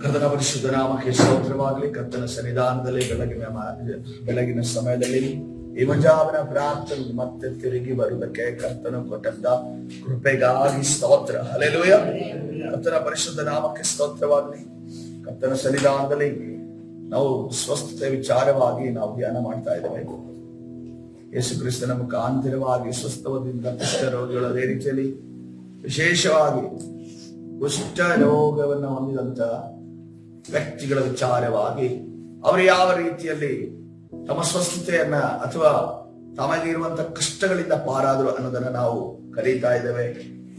ಕರ್ತನ ಪರಿಶುದ್ಧ ನಾಮಕ್ಕೆ ಸ್ತೋತ್ರವಾಗಲಿ. ಕರ್ತನ ಸನ್ನಿಧಾನದಲ್ಲಿ ಬೆಳಗಿನ ಸಮಯದಲ್ಲಿ ಈ ಮುಂಜಾವಿನ ಪ್ರಾರ್ಥನೆ ಮತ್ತೆ ತಿರುಗಿ ಬರುವುದಕ್ಕೆ ಕರ್ತನು ಕೊಟ್ಟಂತ ಕೃಪೆಗಾಗಿ ಸ್ತೋತ್ರ. ಹಲ್ಲೆಲೂಯಾ. ಕರ್ತನ ಪರಿಶುದ್ಧ ನಾಮಕ್ಕೆ ಸ್ತೋತ್ರವಾಗಲಿ. ಕರ್ತನ ಸನ್ನಿಧಾನದಲ್ಲಿ ನಾವು ಸ್ವಸ್ಥತೆ ವಿಚಾರವಾಗಿ ನಾವು ಧ್ಯಾನ ಮಾಡ್ತಾ ಇದ್ದೇವೆ. ಯೇಸು ಕ್ರಿಸ್ತನ ಮುಖಾಂತರವಾಗಿ ಸ್ವಸ್ಥವಾದಿಂದ ಕುಷ್ಠ ರೋಗಿಗಳು, ಅದೇ ರೀತಿಯಲ್ಲಿ ವಿಶೇಷವಾಗಿ ಕುಷ್ಠ ರೋಗವನ್ನು ಹೊಂದಿದಂತ ವ್ಯಕ್ತಿಗಳ ವಿಚಾರವಾಗಿ ಅವರು ಯಾವ ರೀತಿಯಲ್ಲಿ ತಮ್ಮ ಸ್ವಸ್ಥತೆಯನ್ನ ಅಥವಾ ತಮಗಿರುವಂತಹ ಕಷ್ಟಗಳಿಂದ ಪಾರಾದರು ಅನ್ನೋದನ್ನ ನಾವು ಕಲಿತಾ ಇದ್ದೇವೆ.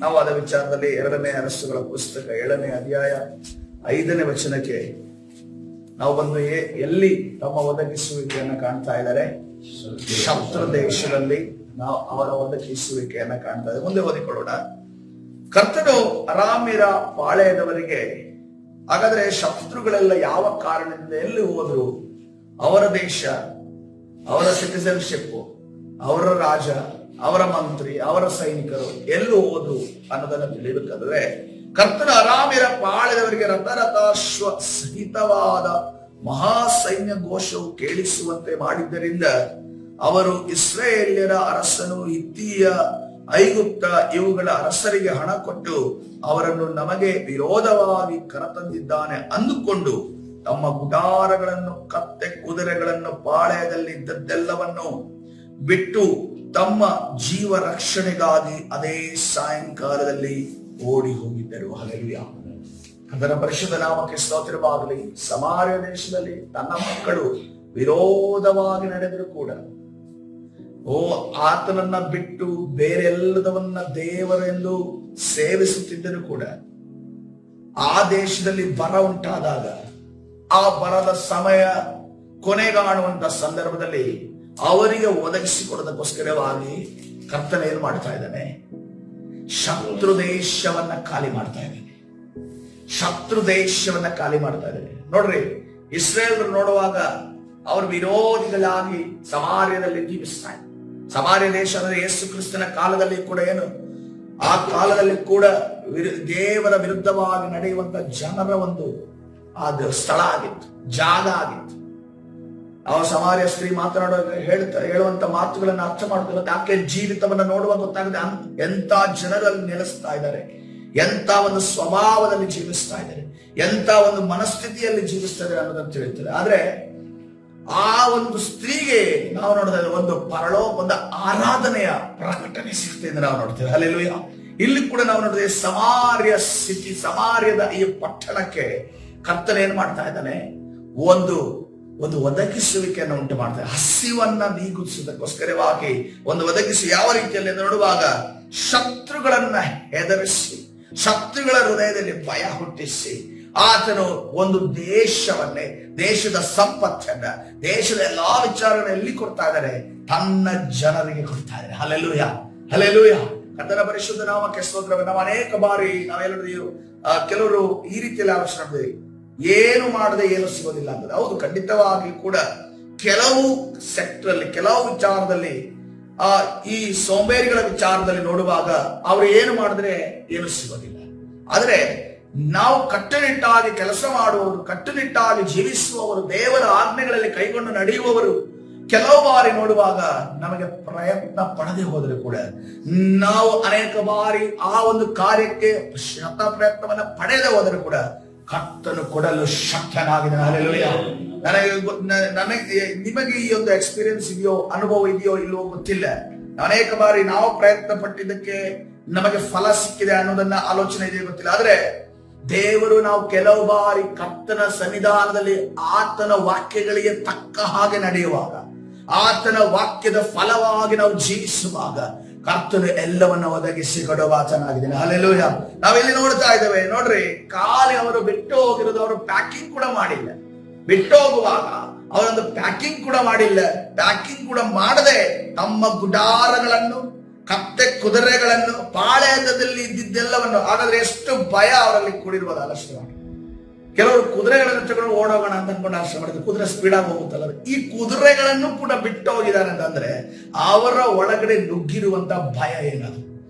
ನಾವು ಅದ ವಿಚಾರದಲ್ಲಿ 2ನೇ ಅರಸುಗಳ ಪುಸ್ತಕ 7ನೇ ಅಧ್ಯಾಯ 5ನೇ ವಚನಕ್ಕೆ ನಾವು ಬಂದು ಎಲ್ಲಿ ತಮ್ಮ ಒದಗಿಸುವಿಕೆಯನ್ನ ಕಾಣ್ತಾ ಇದ್ದಾರೆ? ಶತ್ರು ದೇಶದಲ್ಲಿ ನಾವು ಅವರ ಒದಗಿಸುವಿಕೆಯನ್ನ ಕಾಣ್ತಾ ಇದ್ದೇವೆ. ಮುಂದೆ ಓದಿಕೊಳ್ಳೋಣ. ಕರ್ತನು ಅರಾಮ್ಯರ ಪಾಳೆಯದವರಿಗೆ, ಹಾಗಾದ್ರೆ ಶತ್ರುಗಳೆಲ್ಲ ಯಾವ ಕಾರಣದಿಂದ ಎಲ್ಲಿ ಹೋದ್ರು, ಅವರ ದೇಶ, ಅವರ ಸಿಟಿಸನ್ಶಿಪ್, ಅವರ ರಾಜ, ಅವರ ಮಂತ್ರಿ, ಅವರ ಸೈನಿಕರು ಎಲ್ಲಿ ಹೋದ್ರು ಅನ್ನೋದನ್ನ ತಿಳಿಯಬೇಕಾದ್ರೆ, ಕರ್ತನ ಅರಾಮ್ಯರ ಪಾಳೆಯದವರಿಗೆ ರಥರಥಾಶ್ವ ಸಹಿತವಾದ ಮಹಾ ಸೈನ್ಯ ಘೋಷವು ಕೇಳಿಸುವಂತೆ ಮಾಡಿದ್ದರಿಂದ ಅವರು ಇಸ್ರಾಯೇಲ್ಯರ ಅರಸನು, ಹಿತ್ತಿಯ, ಐಗುಪ್ತ ಇವುಗಳ ಅರಸರಿಗೆ ಹಣ ಕೊಟ್ಟು ಅವರನ್ನು ನಮಗೆ ವಿರೋಧವಾಗಿ ಕರತಂದಿದ್ದಾನೆ ಅಂದುಕೊಂಡು ತಮ್ಮ ಗುಡಾರಗಳನ್ನು, ಕತ್ತೆ ಕುದುರೆಗಳನ್ನು, ಪಾಳೆಯದಲ್ಲಿದ್ದದ್ದೆಲ್ಲವನ್ನು ಬಿಟ್ಟು ತಮ್ಮ ಜೀವ ರಕ್ಷಣೆಗಾಗಿ ಅದೇ ಸಾಯಂಕಾಲದಲ್ಲಿ ಓಡಿ ಹೋಗಿದ್ದರು. ಹಲ್ಲೆಲೂಯಾ. ಅದರ ಪರಿಶುದ್ಧ ನಾಮಕ್ಕೆ ಸ್ತೋತ್ರವಾಗಲಿ. ಸಮಾರ್ಯ ದೇಶದಲ್ಲಿ ತನ್ನ ಮಕ್ಕಳು ವಿರೋಧವಾಗಿ ನಡೆದರೂ ಕೂಡ, ಆತನನ್ನ ಬಿಟ್ಟು ಬೇರೆಲ್ಲದವನ್ನ ದೇವರೆಂದು ಸೇವಿಸುತ್ತಿದ್ದರೂ ಕೂಡ, ಆ ದೇಶದಲ್ಲಿ ಬರ ಉಂಟಾದಾಗ, ಆ ಬರದ ಸಮಯ ಕೊನೆಗಾಣುವಂತ ಸಂದರ್ಭದಲ್ಲಿ ಅವರಿಗೆ ಒದಗಿಸಿಕೊಡೋದಕ್ಕೋಸ್ಕರವಾಗಿ ಕರ್ತನ ಏನು ಮಾಡ್ತಾ ಇದ್ದಾನೆ? ಶತ್ರು ದೇಶವನ್ನ ಖಾಲಿ ಮಾಡ್ತಾ ಇದ್ದಾನೆ. ಶತ್ರು ದೇಶವನ್ನ ಖಾಲಿ ಮಾಡ್ತಾ ಇದ್ದಾನೆ. ನೋಡ್ರಿ, ಇಸ್ರೇಲರು ನೋಡುವಾಗ ಅವರು ವಿರೋಧಿಗಳಾಗಿ ಸಮಾರ್ಯದಲ್ಲಿ ಜೀವಿಸ್ತಾ ಇದ್ದಾರೆ. ಸಮಾರ್ಯ ದೇಶ ಅಂದ್ರೆ ಯೇಸು ಕ್ರಿಸ್ತನ ಕಾಲದಲ್ಲಿ ಕೂಡ ಏನು, ಆ ಕಾಲದಲ್ಲಿ ಕೂಡ ದೇವರ ವಿರುದ್ಧವಾಗಿ ನಡೆಯುವಂತ ಜನರ ಒಂದು ಅದು ಸ್ಥಳ ಆಗಿತ್ತು, ಜಾಗ ಆಗಿತ್ತು. ನಾವು ಸಮಾರ್ಯ ಸ್ತ್ರೀ ಮಾತನಾಡುವಾಗ ಹೇಳುವಂತ ಮಾತುಗಳನ್ನ ಅರ್ಥ ಮಾಡ್ಕೊಳ್ಳೋದು ಆಕೆ ಜೀವಿತವನ್ನ ನೋಡುವಾಗ ಗೊತ್ತಾಗುತ್ತೆ ಎಂತ ಜನರಲ್ಲಿ ನೆಲೆಸ್ತಾ ಇದ್ದಾರೆ, ಎಂತ ಒಂದು ಸ್ವಭಾವದಲ್ಲಿ ಜೀವಿಸ್ತಾ ಇದ್ದಾರೆ, ಎಂತ ಒಂದು ಮನಸ್ಥಿತಿಯಲ್ಲಿ ಜೀವಿಸ್ತಾ ಇದ್ದಾರೆ ಅನ್ನೋದನ್ನು ತಿಳಿಯುತ್ತದೆ. ಆದ್ರೆ ಆ ಒಂದು ಸ್ತ್ರೀಗೆ ನಾವು ನೋಡಿದ್ರೆ ಒಂದು ಒಂದು ಆರಾಧನೆಯ ಪ್ರಕಟಣೆ ಸಿಗ್ತದೆ ಎಂದು ನಾವು ನೋಡ್ತೇವೆ. ಹಲ್ಲೆಲೂಯಾ. ಇಲ್ಲಿ ಕೂಡ ನಾವು ನೋಡಿದ್ರೆ ಸಮಾರ್ಯದ ಈ ಪಟ್ಟಣಕ್ಕೆ ಕರ್ತನ ಏನ್ ಮಾಡ್ತಾ ಇದ್ದಾನೆ? ಒಂದು ಒದಗಿಸುವಿಕೆಯನ್ನು ಉಂಟು ಮಾಡ್ತಾರೆ. ಹಸಿವನ್ನ ನೀಗಿಸುವುದಕ್ಕೋಸ್ಕರವಾಗಿ ಒಂದು ಒದಗಿಸಿ ಯಾವ ರೀತಿಯಲ್ಲಿ ನೋಡುವಾಗ ಶತ್ರುಗಳನ್ನ ಹೆದರಿಸಿ, ಶತ್ರುಗಳ ಹೃದಯದಲ್ಲಿ ಭಯ ಹುಟ್ಟಿಸಿ, ಆತನು ಒಂದು ದೇಶವನ್ನೇ, ದೇಶದ ಸಂಪತ್ತನ್ನ, ದೇಶದ ಎಲ್ಲಾ ವಿಚಾರಗಳನ್ನ ಎಲ್ಲಿ ಕೊಡ್ತಾ ಇದ್ದಾರೆ? ತನ್ನ ಜನರಿಗೆ ಕೊಡ್ತಾ ಇದ್ದಾರೆ. Hallelujah, hallelujah. ಕರ್ತನ ಪರಿಶುದ್ಧ ನಾಮಕ್ಕೆ ಸ್ತೋತ್ರವನ್ನು. ನಾವು ಅನೇಕ ಬಾರಿ ನಾವೆಲ್ಲರೂ ಕೆಲವರು ಈ ರೀತಿಯಲ್ಲಿ ಆಲೋಚನೆ ಮಾಡಿದ್ವಿ, ಏನು ಮಾಡದೆ ಏನು ಸಿಗೋದಿಲ್ಲ ಅಂತ. ಹೌದು, ಖಂಡಿತವಾಗಿ ಕೂಡ ಕೆಲವು ಸೆಕ್ಟರ್ ಅಲ್ಲಿ, ಕೆಲವು ವಿಚಾರದಲ್ಲಿ, ಈ ಸೋಂಬೇರಿಗಳ ವಿಚಾರದಲ್ಲಿ ನೋಡುವಾಗ ಅವರು ಏನು ಮಾಡಿದ್ರೆ ಏನು ಸಿಗೋದಿಲ್ಲ. ಆದ್ರೆ ನಾವು ಕಟ್ಟುನಿಟ್ಟಾಗಿ ಕೆಲಸ ಮಾಡುವವರು, ಕಟ್ಟುನಿಟ್ಟಾಗಿ ಜೀವಿಸುವವರು, ದೇವರ ಆಜ್ಞೆಗಳಲ್ಲಿ ಕೈಗೊಂಡು ನಡೆಯುವವರು ಕೆಲವು ಬಾರಿ ನೋಡುವಾಗ ನಮಗೆ ಪ್ರಯತ್ನ ಪಡದೆ ಹೋದರೆ ಕೂಡ, ನಾವು ಅನೇಕ ಬಾರಿ ಆ ಒಂದು ಕಾರ್ಯಕ್ಕೆ ಶತ ಪ್ರಯತ್ನವನ್ನ ಪಡೆದೇ ಹೋದರೆ ಕೂಡ ಕರ್ತನು ಕೊಡಲು ಶಕ್ತನಾಗಿದೆ. ಹಲ್ಲೆಲೂಯಾ. ನನಗೆ ನಿಮಗೆ ಈ ಒಂದು ಎಕ್ಸ್ಪೀರಿಯನ್ಸ್ ಇದೆಯೋ, ಅನುಭವ ಇದೆಯೋ ಇಲ್ಲವೋ ಗೊತ್ತಿಲ್ಲ. ಅನೇಕ ಬಾರಿ ನಾವು ಪ್ರಯತ್ನ ಪಟ್ಟಿದ್ದಕ್ಕೆ ನಮಗೆ ಫಲ ಸಿಕ್ಕಿದೆ ಅನ್ನೋದನ್ನ ಆಲೋಚನೆ ಇದೆ ಗೊತ್ತಿಲ್ಲ. ಆದ್ರೆ ದೇವರು ನಾವು ಕೆಲವು ಬಾರಿ ಕರ್ತನ ಸನ್ನಿಧಾನದಲ್ಲಿ ಆತನ ವಾಕ್ಯಗಳಿಗೆ ತಕ್ಕ ಹಾಗೆ ನಡೆಯುವಾಗ, ಆತನ ವಾಕ್ಯದ ಫಲವಾಗಿ ನಾವು ಜೀವಿಸುವಾಗ ಕರ್ತನು ಎಲ್ಲವನ್ನ ಒದಗಿಸಿ ಕೊಡುವಾತನಾಗಿದ್ದೇನೆ. ಹಲ್ಲೆಲೂಯಾ. ನಾವೆಲ್ಲಿ ನೋಡ್ತಾ ಇದ್ದೇವೆ ನೋಡ್ರಿ, ಖಾಲಿ ಅವರು ಬಿಟ್ಟು ಹೋಗಿರೋದು, ಅವರು ಪ್ಯಾಕಿಂಗ್ ಕೂಡ ಮಾಡಿಲ್ಲ. ಬಿಟ್ಟು ಹೋಗುವಾಗ ಅವರೊಂದು ಪ್ಯಾಕಿಂಗ್ ಕೂಡ ಮಾಡಿಲ್ಲ. ಪ್ಯಾಕಿಂಗ್ ಕೂಡ ಮಾಡದೆ ತಮ್ಮ ಗುಡಾರಗಳನ್ನು, ಕತ್ತೆ ಕುದುರೆಗಳನ್ನು, ಪಾಳೆಯದಲ್ಲಿ ಇದ್ದಿದ್ದೆಲ್ಲವನ್ನು, ಹಾಗಾದ್ರೆ ಎಷ್ಟು ಭಯ ಅವರಲ್ಲಿ ಕೂಡಿರುವುದು ಆಲೋಚನೆ ಮಾಡಿ. ಕೆಲವರು ಕುದುರೆಗಳನ್ನು ತಗೊಂಡು ಓಡೋಗೋಣ ಅಂತ ಅನ್ಕೊಂಡು ಆಲೋಚನೆ ಮಾಡಿದ್ರು. ಕುದುರೆ ಸ್ಪೀಡ್ ಆಗಿ ಹೋಗುತ್ತಲ್ಲ, ಈ ಕುದುರೆಗಳನ್ನು ಕೂಡ ಬಿಟ್ಟು ಹೋಗಿದ್ದಾರೆ ಅಂತಂದ್ರೆ ಅವರ ಒಳಗಡೆ ನುಗ್ಗಿರುವಂತ ಭಯ ಏನದು?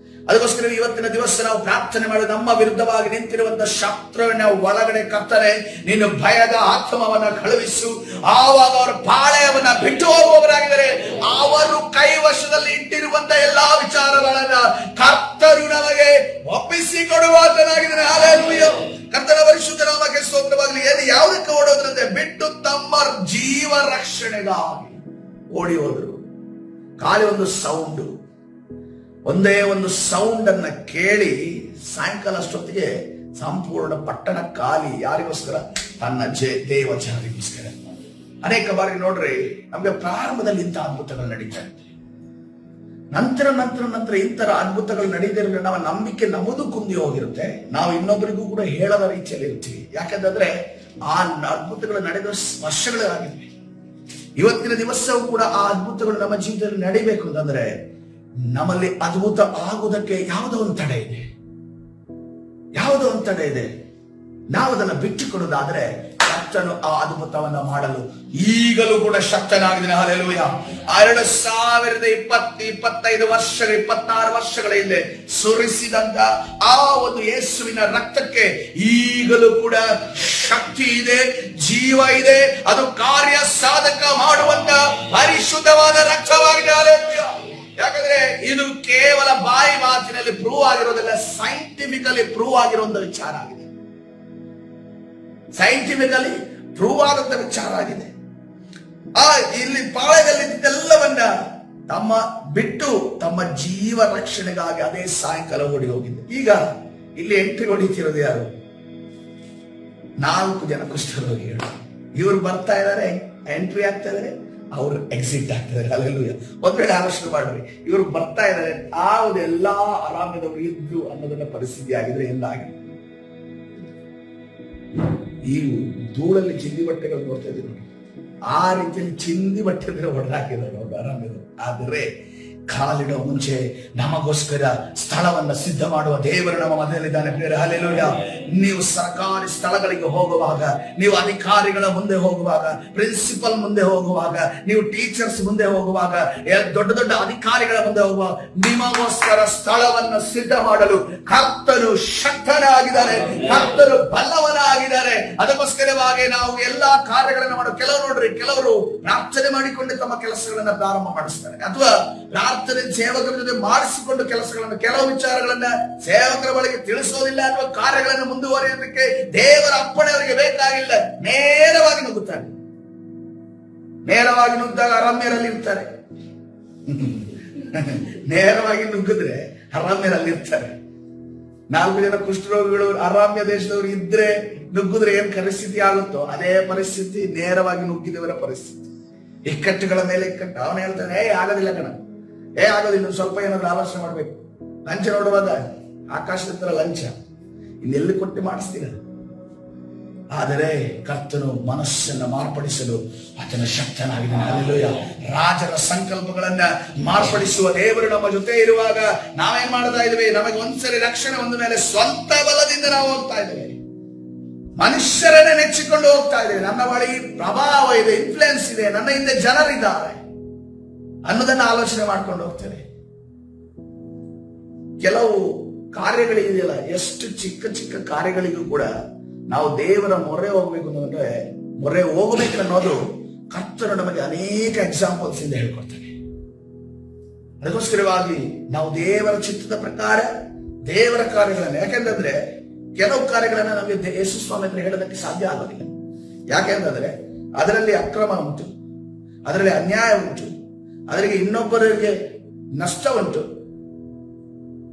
ಅದಕ್ಕೋಸ್ಕರ ಇವತ್ತಿನ ದಿವಸ ನಾವು ಪ್ರಾರ್ಥನೆ ಮಾಡಿ ನಮ್ಮ ವಿರುದ್ಧವಾಗಿ ನಿಂತಿರುವಂತಹ ಶತ್ರುವಿನ ಒಳಗಡೆ ಕರ್ತನೆ ನೀನು ಭಯದ ಆತ್ಮವನ್ನ ಕಳುಹಿಸು. ಆವಾಗ ಅವರು ಪಾಳೆಯವನ್ನ ಬಿಟ್ಟು ಹೋಗುವವರಾಗಿದ್ದಾರೆ. ಅವರು ಕೈವಶದಲ್ಲಿ ಇಟ್ಟಿರುವಂತಹ ಎಲ್ಲಾ ವಿಚಾರಗಳನ್ನ ಕರ್ತರು ನಮಗೆ ಒಪ್ಪಿಸಿ ಕೊಡುವಾತನಾಗಿದ್ದಾನೆ. ಹಲ್ಲೆಲೂಯಾ. ಕರ್ತನ ಪರಿಶುದ್ಧ ನಾಮಕ್ಕೆ ಸ್ತೋತ್ರವಾಗಲಿ. ಯಾವುದಕ್ಕೆ ಓಡೋದ್ರಂತೆ? ಬಿಟ್ಟು ತಮ್ಮ ಜೀವ ರಕ್ಷಣೆಗಾಗಿ ಓಡಿ ಹೋದ್ರು. ಖಾಲಿ ಒಂದು ಸೌಂಡ್, ಒಂದೇ ಒಂದು ಸೌಂಡ್ ಅನ್ನ ಕೇಳಿ ಸಾಯಂಕಾಲ ಅಷ್ಟೊತ್ತಿಗೆ ಸಂಪೂರ್ಣ ಪಟ್ಟಣ ಖಾಲಿ. ಯಾರಿಗೋಸ್ಕರ? ತನ್ನ ದೇವ ಜನರಿಗೋಸ್ಕರ. ಅನೇಕ ಬಾರಿ ನೋಡ್ರಿ, ನಮ್ಗೆ ಪ್ರಾರಂಭದಲ್ಲಿ ಇಂಥ ಅದ್ಭುತಗಳು ನಡೀತಾ ಇರುತ್ತೆ. ನಂತರ ನಂತರ ನಂತರ ಇಂತರ ಅದ್ಭುತಗಳು ನಡೀತಿದ್ರೆ ನಮ್ಮ ನಂಬಿಕೆ ನಮ್ಮದು ಕುಂದಿ ಹೋಗಿರುತ್ತೆ. ನಾವು ಇನ್ನೊಬ್ಬರಿಗೂ ಕೂಡ ಹೇಳದ ರೀತಿಯಲ್ಲಿ ಇರ್ತೀವಿ. ಯಾಕಂತಂದ್ರೆ ಆ ಅದ್ಭುತಗಳು ನಡೆದ ವರ್ಷಗಳಾಗಿವೆ. ಇವತ್ತಿನ ದಿವಸವೂ ಕೂಡ ಆ ಅದ್ಭುತಗಳು ನಮ್ಮ ಜೀವಿತದಲ್ಲಿ ನಡಿಬೇಕು ಅಂತಂದ್ರೆ ನಮ್ಮಲ್ಲಿ ಅದ್ಭುತ ಆಗುವುದಕ್ಕೆ ಯಾವುದೋ ಒಂದು ತಡೆ ಇದೆ, ಯಾವುದೋ ಒಂದು ತಡೆ ಇದೆ. ನಾವು ಅದನ್ನ ಬಿಟ್ಟುಕೊಡೋದಾದ್ರೆ ಕರ್ತನು ಆ ಅದ್ಭುತವನ್ನ ಮಾಡಲು ಈಗಲೂ ಕೂಡ ಶಕ್ತನಾಗಿದ್ದಾನೆ. ಹಲ್ಲೆಲೂಯಾ. 2025 ವರ್ಷಗಳ 26 ವರ್ಷಗಳ ಹಿಂದೆ ಸುರಿಸಿದಂತ ಆ ಒಂದು ಯೇಸುವಿನ ರಕ್ತಕ್ಕೆ ಈಗಲೂ ಕೂಡ ಶಕ್ತಿ ಇದೆ, ಜೀವ ಇದೆ. ಅದು ಕಾರ್ಯ ಸಾಧಕ ಮಾಡುವಂತ ಪರಿಶುದ್ಧವಾದ ರಕ್ತವಾಗಿದೆ. ಹಲ್ಲೆಲೂಯಾ. ಯಾಕಂದ್ರೆ ಇದು ಕೇವಲ ಬಾಯಿ ಮಾತಿನಲ್ಲಿ ಪ್ರೂವ್ ಆಗಿರೋದಿಲ್ಲ, ಸೈಂಟಿಫಿಕಲಿ ಪ್ರೂವ್ ಆಗಿರುವಂತ ವಿಚಾರ ಆಗಿದೆ. ಸೈಂಟಿಫಿಕಲಿ ಪ್ರೂವ್ ಆದಂತ ವಿಚಾರ ಆಗಿದೆ. ಇಲ್ಲಿ ಪಾಳೆಯದಲ್ಲಿದ್ದೆಲ್ಲವನ್ನ ತಮ್ಮ ಬಿಟ್ಟು ತಮ್ಮ ಜೀವ ರಕ್ಷಣೆಗಾಗಿ ಅದೇ ಸಾಯಂಕಾಲ ಓಡಿ ಹೋಗಿದ್ದೆ. ಈಗ ಇಲ್ಲಿ ಎಂಟ್ರಿ ಹೊಡಿತಿರೋದು ಯಾರು? 4 ಜನ ಕುಷ್ಠರೋಗಿಗಳು. ಇವ್ರು ಬರ್ತಾ ಇದಾರೆ, ಎಂಟ್ರಿ ಆಗ್ತಾ ಇದಾರೆ, ಅವ್ರು ಎಕ್ಸಿಟ್ ಆಗ್ತಾರೆ. ಹಲ್ಲೆಲೂಯಾ. ಒಂದ್ ವೇಳೆ ಆಲೋಚನೆ ಮಾಡ್ರಿ, ಇವರು ಬರ್ತಾ ಇದ್ದಾರೆ, ಎಲ್ಲಾ ಆರಾಮದವರು ಇದ್ರು ಅನ್ನೋದನ್ನ ಪರಿಸ್ಥಿತಿ ಆಗಿದ್ರೆ ಎಂದಾಗಿದೆ. ಈ ಧೂಳಲ್ಲಿ ಚಿಂದಿ ಬಟ್ಟೆಗಳು ನೋಡ್ತಾ ಇದ್ದೀವಿ ನೋಡಿ, ಆ ರೀತಿಯಲ್ಲಿ ಚಿಂದಿ ಬಟ್ಟೆ ಹೊಡೆದಾಕಿದ್ದಾರೆ ನೋಡಿ ಆರಾಮಿದ್ರು. ಆದರೆ ಕಾಲಿಡೋ ಮುಂಚೆ ನಮಗೋಸ್ಕರ ಸ್ಥಳವನ್ನ ಸಿದ್ಧ ಮಾಡುವ ದೇವರು ನಮ್ಮ ಮಧ್ಯದಲ್ಲಿದ್ದಾನೆ. ಹಲ್ಲೆಲೂಯಾ. ನೀವು ಸರ್ಕಾರಿ ಸ್ಥಳಗಳಿಗೆ ಹೋಗುವಾಗ, ನೀವು ಅಧಿಕಾರಿಗಳ ಮುಂದೆ ಹೋಗುವಾಗ, ಪ್ರಿನ್ಸಿಪಲ್ ಮುಂದೆ ಹೋಗುವಾಗ, ನೀವು ಟೀಚರ್ಸ್ ಮುಂದೆ ಹೋಗುವಾಗ, ದೊಡ್ಡ ದೊಡ್ಡ ಅಧಿಕಾರಿಗಳ ಮುಂದೆ ಹೋಗುವಾಗ ನಿಮಗೋಸ್ಕರ ಸ್ಥಳವನ್ನ ಸಿದ್ಧ ಮಾಡಲು ಕರ್ತನು ಶಕ್ತನಾಗಿದ್ದಾರೆ, ಕರ್ತನು ಬಲ್ಲವನಾಗಿದ್ದಾರೆ. ಅದಕ್ಕೋಸ್ಕರವಾಗಿ ನಾವು ಎಲ್ಲಾ ಕಾರ್ಯಗಳನ್ನು ಮಾಡೋ ಕೆಲವರು ಪ್ರಾರ್ಥನೆ ಮಾಡಿಕೊಂಡು ತಮ್ಮ ಕೆಲಸಗಳನ್ನ ಪ್ರಾರಂಭ ಮಾಡಿಸ್ತಾರೆ, ಅಥವಾ ಪ್ರಾರ್ಥನೆ ಸೇವಕರ ಜೊತೆ ಮಾಡಿಸಿಕೊಂಡು ಕೆಲಸಗಳನ್ನು, ಕೆಲವು ವಿಚಾರಗಳನ್ನ ಸೇವಕರ ಬಳಿಗೆ ತಿಳಿಸೋದಿಲ್ಲ, ಅಥವಾ ಕಾರ್ಯಗಳನ್ನು ಮುಂದುವರಿಯೋದಕ್ಕೆ ದೇವರ ಅಪ್ಪಣೆ ಅವರಿಗೆ ಬೇಕಾಗಿಲ್ಲ. ನೇರವಾಗಿ ನುಗ್ಗುತ್ತಾರೆ. ನೇರವಾಗಿ ನುಗ್ಗಿದಾಗ ಅರಮ್ಯರಲ್ಲಿ ಇರ್ತಾರೆ. ನೇರವಾಗಿ ನುಗ್ಗಿದ್ರೆ ಅರಮ್ಯರಲ್ಲಿ ಇರ್ತಾರೆ. 4 ಜನ ಕುಷ್ಠರೋಗಿಗಳು ಅರಾಮ್ಯ ದೇಶದವರು ಇದ್ರೆ ನುಗ್ಗಿದ್ರೆ ಏನ್ ಪರಿಸ್ಥಿತಿ ಆಗುತ್ತೋ ಅದೇ ಪರಿಸ್ಥಿತಿ ನೇರವಾಗಿ ನುಗ್ಗಿದವರ ಪರಿಸ್ಥಿತಿ. ಇಕ್ಕಟ್ಟುಗಳ ಮೇಲೆ ಇಕ್ಕಟ್ಟು. ಅವನು ಹೇಳ್ತಾನೆ, ಆಗೋದಿಲ್ಲ ಕಣ, ಆಗೋದಿಲ್ಲ, ಸ್ವಲ್ಪ ಏನಾದ್ರು ಆಲೋಚನೆ ಮಾಡ್ಬೇಕು. ಲಂಚ ನೋಡುವಾಗ ಆಕಾಶದ ಲಂಚ ಇನ್ನೆಲ್ಲಿ ಕೊಟ್ಟು ಮಾಡಿಸ್ತೀರ. ಆದರೆ ಕರ್ತನು ಮನಸ್ಸನ್ನ ಮಾರ್ಪಡಿಸಲು ಆತನ ಶಕ್ತನಾಗಿದ್ದಾನೆ. ಹಲ್ಲೆಲೂಯಾ. ರಾಜರ ಸಂಕಲ್ಪಗಳನ್ನ ಮಾರ್ಪಡಿಸುವ ದೇವರು ನಮ್ಮ ಜೊತೆ ಇರುವಾಗ ನಾವೇನ್ ಮಾಡ್ತಾ ಇದ್ದೇವೆ? ನಮಗೆ ಒಂದ್ಸರಿ ರಕ್ಷಣೆ ಒಂದ ಮೇಲೆ ಸ್ವಂತ ಬಲದಿಂದ ನಾವು ಹೋಗ್ತಾ ಇದ್ದೇವೆ, ಮನುಷ್ಯರನ್ನೇ ನೆಚ್ಚಿಕೊಂಡು ಹೋಗ್ತಾ ಇದ್ದೇವೆ. ನನ್ನ ಬಳಿ ಪ್ರಭಾವ ಇದೆ, ಇನ್ಫ್ಲುಯೆನ್ಸ್ ಇದೆ, ನನ್ನ ಹಿಂದೆ ಜನರಿದ್ದಾರೆ ಅನ್ನೋದನ್ನ ಆಲೋಚನೆ ಮಾಡ್ಕೊಂಡು ಹೋಗ್ತೇವೆ. ಕೆಲವು ಕಾರ್ಯಗಳಿದೆಯಲ್ಲ, ಎಷ್ಟು ಚಿಕ್ಕ ಚಿಕ್ಕ ಕಾರ್ಯಗಳಿಗೂ ಕೂಡ ನಾವು ದೇವರ ಮೊರೆ ಹೋಗ್ಬೇಕು ಅಂದ್ರೆ ಮೊರೆ ಹೋಗಬೇಕು ಅನ್ನೋದು ಕರ್ತನು ನಮಗೆ ಅನೇಕ ಎಕ್ಸಾಂಪಲ್ಸ್ ಇಂದ ಹೇಳ್ಕೊಡ್ತಾನೆ. ಅದಕ್ಕೋಸ್ಕರವಾಗಿ ನಾವು ದೇವರ ಚಿತ್ತದ ಪ್ರಕಾರ ದೇವರ ಕಾರ್ಯಗಳನ್ನ, ಯಾಕೆಂದ್ರೆ ಕೆಲವು ಕಾರ್ಯಗಳನ್ನ ನಮಗೆ ಯೇಸು ಸ್ವಾಮಿ ಹತ್ರ ಹೇಳೋದಕ್ಕೆ ಸಾಧ್ಯ ಆಗೋದಿಲ್ಲ. ಯಾಕೆಂದ್ರೆ ಅದರಲ್ಲಿ ಅಕ್ರಮ ಉಂಟು, ಅದರಲ್ಲಿ ಅನ್ಯಾಯ ಉಂಟು, ಅದರಿಗೆ ಇನ್ನೊಬ್ಬರಿಗೆ ನಷ್ಟ ಉಂಟು.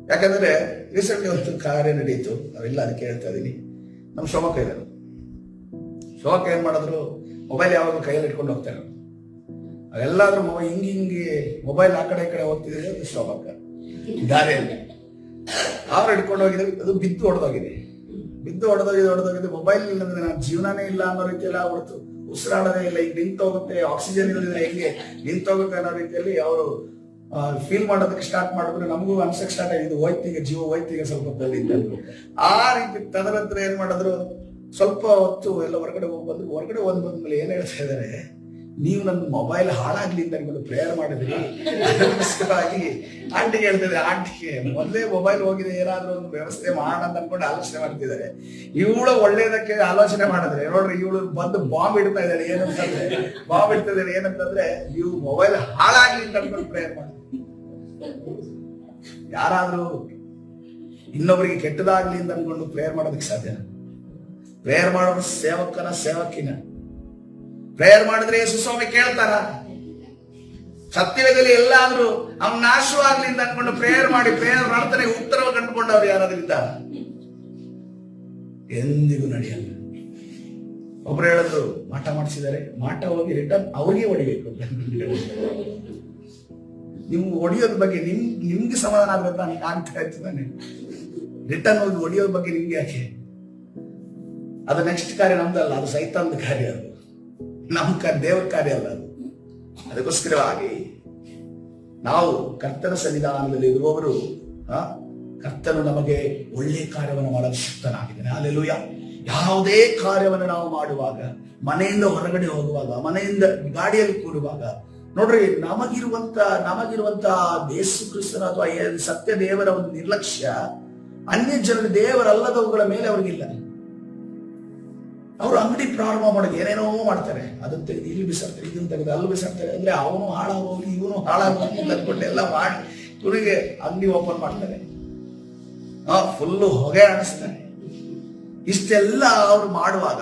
ಯಾಕಂದ್ರೆ ರೀಸೆಂಟ್ಲಿ ಒಂದು ಕಾರ್ಯ ನಡೀತು, ನಾವೆಲ್ಲ ಅದಕ್ಕೆ ಹೇಳ್ತಾ ಇದೀನಿ. ನಮ್ಮ ಶೋಭಕ್ಕ ಇದ್ದಾರೆ, ಶೋಭಕ್ಕ ಏನ್ ಮಾಡಿದ್ರು, ಮೊಬೈಲ್ ಯಾವಾಗಲೂ ಕೈಯಲ್ಲಿ ಇಟ್ಕೊಂಡು ಹೋಗ್ತಾರೆ. ಅವೆಲ್ಲಾದ್ರೂ ಹಿಂಗೆ ಮೊಬೈಲ್ ಆ ಕಡೆ ಈ ಕಡೆ ಹೋಗ್ತಿದ್ರೆ ಶೋಭಕ್ಕ ದಾರಿಯಲ್ಲಿ ಅವ್ರು ಹಿಡ್ಕೊಂಡು ಹೋಗಿದ್ರೆ ಅದು ಬಿದ್ದು ಹೊಡೆದೋಗಿದೆ. ಮೊಬೈಲ್ ಇಲ್ಲಂದ್ರೆ ನನ್ನ ಜೀವನನೇ ಇಲ್ಲ ಅನ್ನೋ ರೀತಿಯಲ್ಲಿ ಆಗ್ಬಿಡ್ತು. ಉಸಿರಾಡೋದೇ ಇಲ್ಲ, ಈಗ ನಿಂತೋಗುತ್ತೆ, ಆಕ್ಸಿಜನ್ ಇಲ್ಲದಿದ್ರೆ ಹೆಂಗೆ ನಿಂತೋಗುತ್ತೆ ಅನ್ನೋ ರೀತಿಯಲ್ಲಿ ಅವರು ಫೀಲ್ ಮಾಡೋದಕ್ಕೆ ಸ್ಟಾರ್ಟ್ ಮಾಡಿದ್ರೆ ನಮಗೂ ಅನ್ಸಕ್ ಸ್ಟಾರ್ಟ್ ಆಗಿದೆ, ಹೋಯ್ತಿಗೆ ಜೀವ ಹೋಯ್ತಿಗೆ ಸ್ವಲ್ಪ ಹೊತ್ತಲ್ಲಿ. ಆ ರೀತಿ ತದನಂತರ ಏನ್ ಮಾಡಿದ್ರು, ಸ್ವಲ್ಪ ಹೊತ್ತು ಎಲ್ಲ ಹೊರಗಡೆ ಬಂದ್ರು. ಹೊರಗಡೆ ಬಂದ್ಮೇಲೆ ಏನ್ ಹೇಳ್ತಾ ಇದಾರೆ, ನೀವು ನನ್ನ ಮೊಬೈಲ್ ಹಾಳಾಗ್ಲಿ ಅಂತ ಅನ್ಕೊಂಡು ಪ್ರೇಯರ್ ಮಾಡಿದ್ರಿ. ಅದಕ್ಕೋಸ್ಕರವಾಗಿ ಆಂಟಿಗೆ ಹೇಳ್ತಿದ್ರೆ, ಆಂಟಿಗೆ ಮೊದಲೇ ಮೊಬೈಲ್ ಹೋಗಿದೆ, ಏನಾದ್ರೂ ಒಂದು ವ್ಯವಸ್ಥೆ ಮಾಡೋಣ ಅಂತ ಅನ್ಕೊಂಡು ಆಲೋಚನೆ ಮಾಡ್ತಿದ್ದಾರೆ. ಇವಳು ಒಳ್ಳೇದಕ್ಕೆ ಆಲೋಚನೆ ಮಾಡಿದ್ರೆ ನೋಡ್ರಿ, ಇವಳು ಬಂದು ಬಾಂಬ್ ಇಡ್ತಾ ಇದ್ದಾರೆ. ಏನಂತಂದ್ರೆ ನೀವು ಮೊಬೈಲ್ ಹಾಳಾಗ್ಲಿ ಅಂತ ಅನ್ಕೊಂಡು ಪ್ರೇಯರ್ ಮಾಡಿ. ಯಾರಾದ್ರೂ ಇನ್ನೊಬ್ಬರಿಗೆ ಕೆಟ್ಟದಾಗ್ಲಿ ಅಂತ ಅನ್ಕೊಂಡು ಪ್ರೇಯರ್ ಮಾಡೋದಕ್ಕೆ ಸಾಧ್ಯ? ಪ್ರೇಯರ್ ಮಾಡೋರು ಸೇವಕಿನ. ಪ್ರೇಯರ್ ಮಾಡಿದ್ರೆ ಯೇಸು ಸ್ವಾಮಿ ಕೇಳ್ತಾರ? ಸತ್ಯವೇದಲ್ಲಿ ಎಲ್ಲಾದ್ರೂ ಅವ್ನ ನಾಶವಾಗ್ಲಿ ಅಂತ ಅನ್ಕೊಂಡು ಪ್ರೇಯರ್ ಮಾಡಿ ಪ್ರೇಯರ್ ಪ್ರಾರ್ಥನೆ ಉತ್ತರವ ಕಂಡುಕೊಂಡವ್ರು ಯಾರಾದ್ರೂ ಇದ್ದಾರ? ಎಂದಿಗೂ ನಡೆಯಲ್ಲ. ಒಬ್ರು ಹೇಳಿದ್ರು, ಮಾಟ ಮಾಡಿಸಿದ್ದಾರೆ, ಮಾಟ ಹೋಗಿ ರಿಟರ್ನ್ ಅವ್ರಿಗೆ ಹೊಡಿಬೇಕು. ನೀವು ಹೊಡಿಯೋದ್ ಬಗ್ಗೆ ನಿಮ್ಗೆ ಸಮಾಧಾನ ಆಗ್ಬೇಕು ನನಗೆ ಆಗ್ತಾ ಇರ್ತದಾನೆ. ರಿಟರ್ನ್ ಹೋಗಿ ಹೊಡಿಯೋದ್ ಬಗ್ಗೆ ನಿಮ್ಗೆ ಯಾಕೆ? ಅದು ನೆಕ್ಸ್ಟ್ ಕಾರ್ಯ ನಮ್ದಲ್ಲ, ಅದು ಸೈತಾನದ ಕಾರ್ಯ. ಅದು ನಮ್ಮ ದೇವರ ಕಾರ್ಯ ಅಲ್ಲ ಅದು. ಅದಕ್ಕೋಸ್ಕರವಾಗಿ ನಾವು ಕರ್ತನ ಸನ್ನಿಧಾನದಲ್ಲಿ ಇರುವವರು, ಕರ್ತನು ನಮಗೆ ಒಳ್ಳೆಯ ಕಾರ್ಯವನ್ನು ಮಾಡಲು ಶಕ್ತನಾಗಿದ್ದಾನೆ. ಹಲ್ಲೆಲೂಯಾ. ಯಾವುದೇ ಕಾರ್ಯವನ್ನು ನಾವು ಮಾಡುವಾಗ, ಮನೆಯಿಂದ ಹೊರಗಡೆ ಹೋಗುವಾಗ, ಮನೆಯಿಂದ ಗಾಡಿಯಲ್ಲಿ ಕೂರುವಾಗ, ನೋಡ್ರಿ, ನಮಗಿರುವಂತ ಯೇಸು ಕ್ರಿಸ್ತನ ಅಥವಾ ಸತ್ಯ ದೇವರ ಒಂದು ನಿರ್ಲಕ್ಷ್ಯ ಅನ್ಯ ಜನರ ದೇವರಲ್ಲದವುಗಳ ಮೇಲೆ ಅವ್ರಿಗಿಲ್ಲ. ಅವರು ಅಂಗಡಿ ಪ್ರಾರಂಭ ಮಾಡೋದು ಏನೇನೋ ಮಾಡ್ತಾರೆ. ಅದನ್ನ ತೆಗೆದು ಇಲ್ಲಿ ಬಿಸಾಡ್ತಾರೆ, ಇದನ್ನ ತೆಗೆದು ಅಲ್ಲಿ ಬಿಸಾಡ್ತಾರೆ. ಅಂದ್ರೆ ಅವನು ಹಾಳಾಗೋಗಿ ಇವನು ಹಾಳಾಗೋಗಿ ಅಂದ್ಕೊಂಡು ಎಲ್ಲ ಮಾಡಿ ಕುರಿಗೆ ಅಂಗಡಿ ಓಪನ್ ಮಾಡ್ತಾರೆ. ಫುಲ್ಲು ಹೊಗೆ ಅನಿಸ್ತಾರೆ. ಇಷ್ಟೆಲ್ಲ ಅವ್ರು ಮಾಡುವಾಗ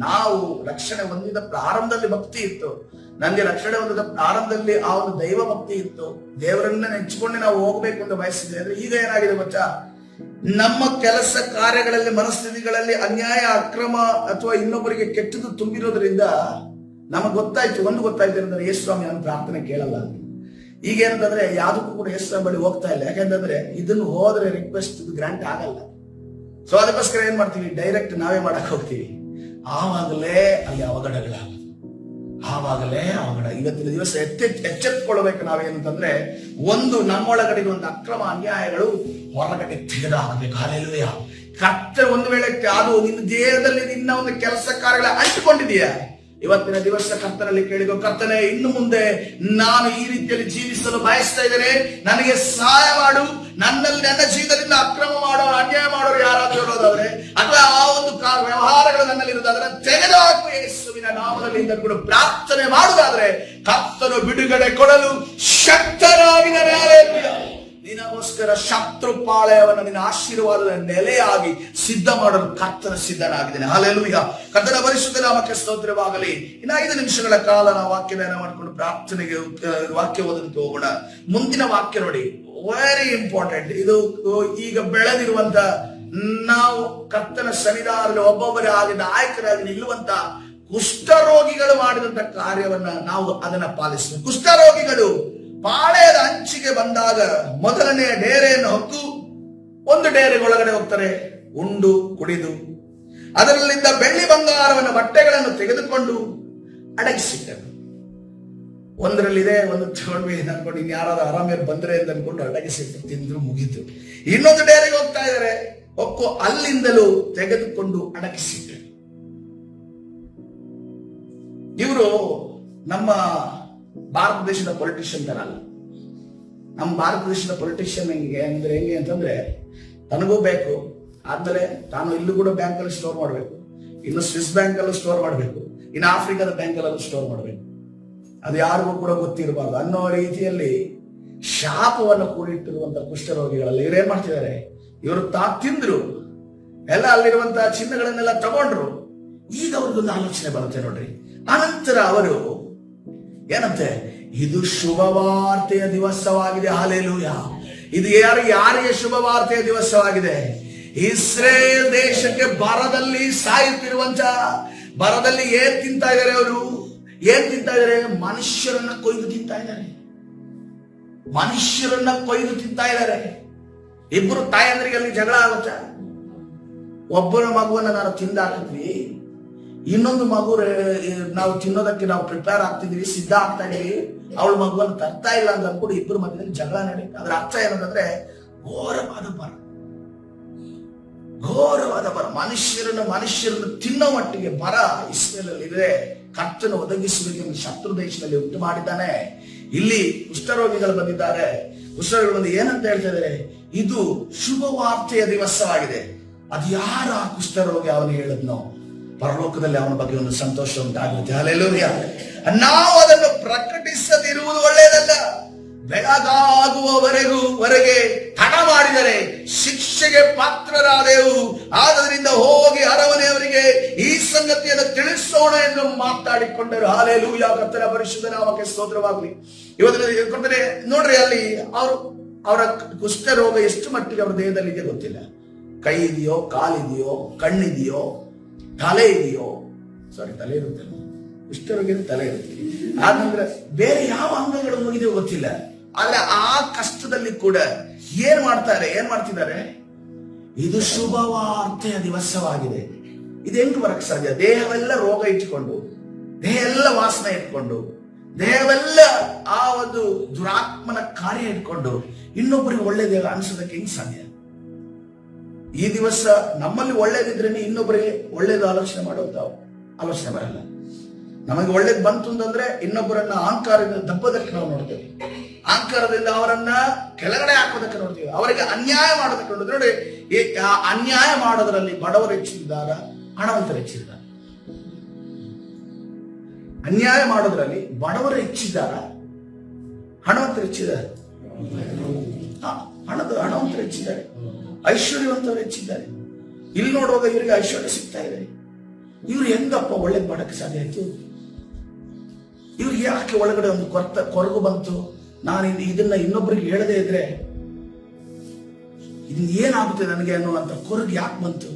ನಾವು ರಕ್ಷಣೆ ಹೊಂದಿದ ಪ್ರಾರಂಭದಲ್ಲಿ ಭಕ್ತಿ ಇತ್ತು. ನನಗೆ ರಕ್ಷಣೆ ಹೊಂದಿದ ಪ್ರಾರಂಭದಲ್ಲಿ ಆ ಒಂದು ದೈವ ಭಕ್ತಿ ಇತ್ತು. ದೇವರನ್ನ ನೆಚ್ಚಿಕೊಂಡೆ ನಾವು ಹೋಗ್ಬೇಕು ಅಂತ ಬಯಸಿದ್ದೆ. ಅಂದ್ರೆ ಈಗ ಏನಾಗಿದೆ ಗೊತ್ತಾ? ನಮ್ಮ ಕೆಲಸ ಕಾರ್ಯಗಳಲ್ಲಿ, ಮನಸ್ಥಿತಿಗಳಲ್ಲಿ ಅನ್ಯಾಯ, ಅಕ್ರಮ ಅಥವಾ ಇನ್ನೊಬ್ಬರಿಗೆ ಕೆಟ್ಟದ್ದು ತುಂಬಿರೋದ್ರಿಂದ ನಮಗ್ ಗೊತ್ತಾಯ್ತು ಅಂದ್ರೆ ಯೇಸು ಸ್ವಾಮಿ ನನ್ನ ಪ್ರಾರ್ಥನೆ ಕೇಳಲ್ಲ. ಈಗ ಏನಂತಂದ್ರೆ ಯಾವ್ದಕ್ಕೂ ಕೂಡ ಯೇಸು ಸ್ವಾಮಿ ಬಳಿ ಹೋಗ್ತಾ ಇಲ್ಲ. ಯಾಕಂತಂದ್ರೆ ಇದನ್ನು ಹೋದ್ರೆ ರಿಕ್ವೆಸ್ಟ್ ಗ್ರಾಂಟ್ ಆಗಲ್ಲ. ಸೊ ಅದಕ್ಕೋಸ್ಕರ ಏನ್ ಮಾಡ್ತೀವಿ, ಡೈರೆಕ್ಟ್ ನಾವೇ ಮಾಡಕ್ ಹೋಗ್ತೀವಿ. ಆವಾಗಲೇ ಅಲ್ಲಿ ಅವಘಡಗಳಾಗ ಇವತ್ತಿನ ದಿವಸ ಎಚ್ಚೆತ್ಕೊಳ್ಬೇಕು ನಾವೇನಂತಂದ್ರೆ, ಒಂದು ನಮ್ಮೊಳಗಡೆ ಒಂದು ಅಕ್ರಮ ಅನ್ಯಾಯಗಳು ಹೊರಗಡೆ ತೆಗೆದಾಗಬೇಕು. ಹಲ್ಲೆಲೂಯಾ. ಕರ್ತನೆ ಒಂದು ವೇಳೆ ಅದು ನಿನ್ನ ದೇಹದಲ್ಲಿ ನಿನ್ನ ಒಂದು ಕೆಲಸ ಕಾರ್ಯಗಳ ಅಂಟಿಕೊಂಡಿದೆಯಾ? ಇವತ್ತಿನ ದಿವಸ ಕರ್ತನಲ್ಲಿ ಕೇಳಿದ್ರು, ಕರ್ತನೆ, ಇನ್ನು ಮುಂದೆ ನಾನು ಈ ರೀತಿಯಲ್ಲಿ ಜೀವಿಸಲು ಬಯಸ್ತಾ ಇದ್ದೇನೆ, ನನಗೆ ಸಹಾಯ ಮಾಡು. ನನ್ನ ಜೀವಿತದಿಂದ ಅಕ್ರಮ ಮಾಡೋರು, ಅನ್ಯಾಯ ಮಾಡೋರು ಯಾರಾದ್ರೂ ಇರೋದಾದ್ರೆ, ಅಥವಾ ಆ ಒಂದು ವ್ಯವಹಾರಗಳು ನನ್ನಲ್ಲಿ ಇರೋದಾದ್ರೆ ತೆಗೆದುಹಾಕು ಯೇಸುವಿನ ನಾಮದಲ್ಲಿ ಅಂತ ಕೂಡ ಪ್ರಾರ್ಥನೆ ಮಾಡುವುದಾದ್ರೆ ಕರ್ತನು ಬಿಡುಗಡೆ ಕೊಡಲು ಶಕ್ತನಾಗಿದ್ದಾನೆ. ನಿನಗೋಸ್ಕರ ಶತ್ರು ಪಾಳೆಯವನ್ನು ನಿನ್ನ ಆಶೀರ್ವಾದದ ನೆಲೆಯಾಗಿ ಸಿದ್ಧ ಮಾಡಲು ಕರ್ತನ ಸಿದ್ಧನಾಗಿದ್ದೇನೆ. ಹಲ್ಲೆಲೂಯಾ. ಕರ್ತನ ಪರಿಶುದ್ಧ ನಾಮಕ್ಕೆ ಸ್ತೋತ್ರವಾಗಲಿ. ಇನ್ನು 5 ನಿಮಿಷಗಳ ಕಾಲ ನಾವು ವಾಕ್ಯ ಧ್ಯಾನ ಮಾಡಿಕೊಂಡು ಪ್ರಾರ್ಥನೆಗೆ ವಾಕ್ಯ ಓದಲಿಕ್ಕೆ ಹೋಗೋಣ. ಮುಂದಿನ ವಾಕ್ಯ ನೋಡಿ, ವೆರಿ ಇಂಪಾರ್ಟೆಂಟ್. ಇದು ಈಗ ಬೆಳೆದಿರುವಂತ, ನಾವು ಕರ್ತನ ಸನ್ನಿಧಾನದಲ್ಲಿ ಒಬ್ಬೊಬ್ಬರೇ ಆಗಿ ನಾಯಕರಾಗಿ ನಿಲ್ಲುವಂತ ಕುಷ್ಠರೋಗಿಗಳು ಮಾಡಿದಂತ ಕಾರ್ಯವನ್ನ ನಾವು ಅದನ್ನ ಪಾಲಿಸಬೇಕು. ಕುಷ್ಠರೋಗಿಗಳು ಪಾಳೆಯದ ಅಂಚಿಗೆ ಬಂದಾಗ ಮೊದಲನೆಯ ಡೇರೆಯನ್ನು ಹೊತ್ತು ಒಂದು ಡೇರೆಗೆ ಒಳಗಡೆ ಹೋಗ್ತಾರೆ. ಉಂಡು ಕುಡಿದು ಅದರಲ್ಲಿದ್ದ ಬೆಳ್ಳಿ ಬಂಗಾರವನ್ನು, ಬಟ್ಟೆಗಳನ್ನು ತೆಗೆದುಕೊಂಡು ಅಡಗಿಸಿಟ್ಟರು. ಒಂದರಲ್ಲಿದೆ, ಒಂದು ತಗೊಂಡ್ವಿ ಅನ್ಕೊಂಡು ಇನ್ಯಾರಾದ್ರೂ ಆರಾಮೇಲೆ ಬಂದ್ರೆ ಅಂತ ಅನ್ಕೊಂಡು ಅಡಗಿಸಿಟ್ಟು ತಿಂದ್ರು, ಮುಗಿತು. ಇನ್ನೊಂದು ಡೇರೆಗೆ ಹೋಗ್ತಾ ಇದ್ದಾರೆ, ಹೊಕ್ಕು ಅಲ್ಲಿಂದಲೂ ತೆಗೆದುಕೊಂಡು ಅಡಗಿಸಿಟ್ಟರು. ಇವರು ನಮ್ಮ ಭಾರತ ದೇಶದ ಪೊಲಿಟಿಷಿಯನ್ ತರ ಅಲ್ಲ. ನಮ್ಮ ಭಾರತ ದೇಶದ ಪೊಲಿಟಿಷಿಯನ್ ಹೆಂಗೆ ಅಂತಂದ್ರೆ, ತನಗೂ ಬೇಕು, ಆದ್ಮೇಲೆ ತಾನು ಇಲ್ಲೂ ಕೂಡ ಬ್ಯಾಂಕ್ ಅಲ್ಲಿ ಸ್ಟೋರ್ ಮಾಡಬೇಕು, ಇನ್ನು ಸ್ವಿಸ್ ಬ್ಯಾಂಕ್ ಅಲ್ಲೂ ಸ್ಟೋರ್ ಮಾಡಬೇಕು, ಇನ್ನು ಆಫ್ರಿಕಾದ ಬ್ಯಾಂಕ್ ಅಲ್ಲೂ ಸ್ಟೋರ್ ಮಾಡಬೇಕು. ಅದು ಯಾರಿಗೂ ಕೂಡ ಗೊತ್ತಿರಬಾರ್ದು ಅನ್ನೋ ರೀತಿಯಲ್ಲಿ ಶಾಪವನ್ನು ಕೂಡಿಟ್ಟಿರುವಂತ ಕುಷ್ಠರೋಗಿಗಳಲ್ಲಿ ಇವರೇನ್ ಮಾಡ್ತಿದ್ದಾರೆ, ಇವರು ತಿಂದ್ರು ಎಲ್ಲ ಅಲ್ಲಿರುವಂತಹ ಚಿನ್ನಗಳನ್ನೆಲ್ಲ ತಗೊಂಡ್ರು. ಈಗ ಅವ್ರಿಗೊಂದು ಆಲೋಚನೆ ಬರುತ್ತೆ ನೋಡ್ರಿ. ಅನಂತರ ಅವರು ಏನಂತೆ, ಇದು ಶುಭವಾರ್ತೆಯ ದಿವಸವಾಗಿದೆ. ಹಲ್ಲೆಲೂಯಾ. ಇದು ಯಾರಿಗೆ ಶುಭವಾರ್ತೆಯ ದಿವಸವಾಗಿದೆ? ಇಸ್ರೇಲ್ ದೇಶಕ್ಕೆ ಬರದಲ್ಲಿ ಸಾಯುತ್ತಿರುವಂತ, ಬರದಲ್ಲಿ ಏನ್ ತಿಂತಾ ಇದ್ದಾರೆ ಅವರು? ಮನುಷ್ಯರನ್ನ ಕೊಯ್ದು ತಿಂತಾ ಇದ್ದಾರೆ. ಇಬ್ಬರು ತಾಯಂದ್ರಿಗೆ ಅಲ್ಲಿ ಜಗಳ ಆಗುತ್ತೆ. ಒಬ್ಬರ ಮಗುವನ್ನ ನಾನು ತಿಂದಾಕಿದ್ವಿ, ಇನ್ನೊಂದು ಮಗು ನಾವು ತಿನ್ನೋದಕ್ಕೆ ನಾವು ಪ್ರಿಪೇರ್ ಆಗ್ತಿದೀವಿ, ಸಿದ್ಧ ಆಗ್ತಾ ಇದೀವಿ, ಅವಳ ಮಗುವನ್ನು ತರ್ತಾ ಇಲ್ಲ ಅಂತ ಅನ್ಕೊಂಡು ಇಬ್ಬರು ಮಧ್ಯದಲ್ಲಿ ಜಗಳ ನಡೀತು. ಅದ್ರ ಅರ್ಥ ಏನಂತಂದ್ರೆ ಘೋರವಾದ ಬರ, ಮನುಷ್ಯರನ್ನು ತಿನ್ನೋ ಮಟ್ಟಿಗೆ ಬರ ಇಸ್ರೇಲಲ್ಲಿ ಇದೆ. ಕರ್ತನು ಒದಗಿಸುವಿಕೆ ಶತ್ರು ದೇಶದಲ್ಲಿ ಉಂಟು ಮಾಡಿದ್ದಾನೆ. ಇಲ್ಲಿ ಕುಷ್ಠರೋಗಿಗಳು ಬಂದಿದ್ದಾರೆ. ಕುಷ್ಠರೋಗಿಗಳು ಬಂದು ಏನಂತ ಹೇಳ್ತಾ ಇದ್ದಾರೆ, ಇದು ಶುಭ ವಾರ್ತೆಯ ದಿವಸವಾಗಿದೆ. ಅದು ಯಾರ ಕುಷ್ಠರೋಗಿ ಅವನು ಹೇಳಿದ್ನೋ, ಪರಲೋಕದಲ್ಲಿ ಅವನ ಬಗ್ಗೆ ಒಂದು ಸಂತೋಷ ಉಂಟಾಗುತ್ತೆ. ಹಲ್ಲೆಲೂಯಾ. ನಾವು ಅದನ್ನು ಪ್ರಕಟಿಸದಿರುವುದು ಒಳ್ಳೆಯದಲ್ಲ. ಬೆಳಗಾಗುವವರೆಗೆ ತಡ ಮಾಡಿದರೆ ಶಿಕ್ಷೆಗೆ ಪಾತ್ರರಾದೆವು. ಆದ್ದರಿಂದ ಹೋಗಿ ಅರಮನೆಯವರಿಗೆ ಈ ಸಂಗತಿಯನ್ನು ತಿಳಿಸೋಣ ಎಂದು ಮಾತಾಡಿಕೊಂಡರು. ಹಲ್ಲೆಲೂಯಾ. ಕರ್ತನ ಪರಿಶುದ್ಧ ನಾಮಕ್ಕೆ ಸ್ತೋತ್ರವಾಗಲಿ. ಇವತ್ತಿನ ನೋಡ್ರಿ, ಅಲ್ಲಿ ಅವರ ಕುಷ್ಠರೋಗ ಎಷ್ಟು ಮಟ್ಟಿಗೆ ಅವರ ದೇಹದಲ್ಲಿ ಇದೆ ಗೊತ್ತಿಲ್ಲ. ಕೈ ಇದೆಯೋ, ಕಾಲಿದೆಯೋ, ಕಣ್ಣಿದೆಯೋ, ತಲೆ ಇದೆಯೋ, ತಲೆ ಇರುತ್ತೆ, ಕುಷ್ಠರೋಗ ತಲೆ ಇರುತ್ತೆ. ಆನಂತರ ಬೇರೆ ಯಾವ ಅಂಗಗಳು ಮುಗಿದೆಯೋ ಗೊತ್ತಿಲ್ಲ. ಆದ್ರೆ ಆ ಕಷ್ಟದಲ್ಲಿ ಕೂಡ ಏನ್ ಮಾಡ್ತಿದ್ದಾರೆ, ಇದು ಶುಭವಾರ್ತೆಯ ದಿವಸವಾಗಿದೆ. ಇದು ಹೆಂಗ್ ಬರಕ್ ಸಾಧ್ಯ? ದೇಹವೆಲ್ಲ ರೋಗ ಇಟ್ಕೊಂಡು, ದೇಹ ಎಲ್ಲ ವಾಸನೆ ಇಟ್ಕೊಂಡು, ದೇಹವೆಲ್ಲ ಆ ಒಂದು ದುರಾತ್ಮನ ಕಾರ್ಯ ಇಟ್ಕೊಂಡು ಇನ್ನೊಬ್ಬರಿಗೆ ಒಳ್ಳೇದೇವ ಅನ್ಸೋದಕ್ಕೆ ಹೆಂಗ್ ಸಾಧ್ಯ? ಈ ದಿವಸ ನಮ್ಮಲ್ಲಿ ಒಳ್ಳೇದಿದ್ರೇನೆ ಇನ್ನೊಬ್ಬರಿಗೆ ಒಳ್ಳೇದು ಆಲೋಚನೆ ಬರಲ್ಲ. ನಮಗೆ ಒಳ್ಳೇದು ಬಂತು ಅಂತಂದ್ರೆ ಇನ್ನೊಬ್ಬರನ್ನ ಅಹಂಕಾರದಿಂದ ದಬ್ಬದಕ್ಕೆ ನಾವು ನೋಡ್ತೇವೆ. ಅಹಂಕಾರದಿಂದ ಅವರನ್ನ ಕೆಳಗಡೆ ಹಾಕೋದಕ್ಕೆ ನೋಡ್ತೀವಿ. ಅವರಿಗೆ ಅನ್ಯಾಯ ಮಾಡೋದಕ್ಕೆ ನೋಡ್ತೀವಿ. ನೋಡಿ, ಆ ಅನ್ಯಾಯ ಮಾಡೋದ್ರಲ್ಲಿ ಬಡವರು ಹೆಚ್ಚಿದ್ದಾರ, ಹಣವಂತರು ಹೆಚ್ಚಿದ್ದಾರೆ? ಅನ್ಯಾಯ ಮಾಡೋದ್ರಲ್ಲಿ ಬಡವರು ಹೆಚ್ಚಿದ್ದಾರ, ಹಣವಂತರು ಹೆಚ್ಚಿದ್ದಾರೆ? ಹಣವಂತರು ಹೆಚ್ಚಿದ್ದಾರೆ, ಐಶ್ವರ್ಯವಂತರು ಹೆಚ್ಚಿದ್ದಾರೆ. ಇಲ್ಲಿ ನೋಡುವಾಗ ಇವರಿಗೆ ಐಶ್ವರ್ಯ ಸಿಗ್ತಾ ಇದೆ. ಇವ್ರು ಹೆಂಗಪ್ಪ ಒಳ್ಳೇದ್ ಮಾಡಕ್ಕೆ ಸಾಧ್ಯ ಆಯ್ತು? ಇವ್ರಿಗೆ ಯಾಕೆ ಒಳಗಡೆ ಒಂದು ಕೊರಗು ಬಂತು? ನಾನು ಇದನ್ನ ಇನ್ನೊಬ್ಬರಿಗೆ ಹೇಳದೇ ಇದ್ರೆ ಇನ್ ಏನಾಗುತ್ತೆ ನನಗೆ ಅನ್ನುವಂತ ಕೊರಗು ಯಾಕೆ ಬಂತು?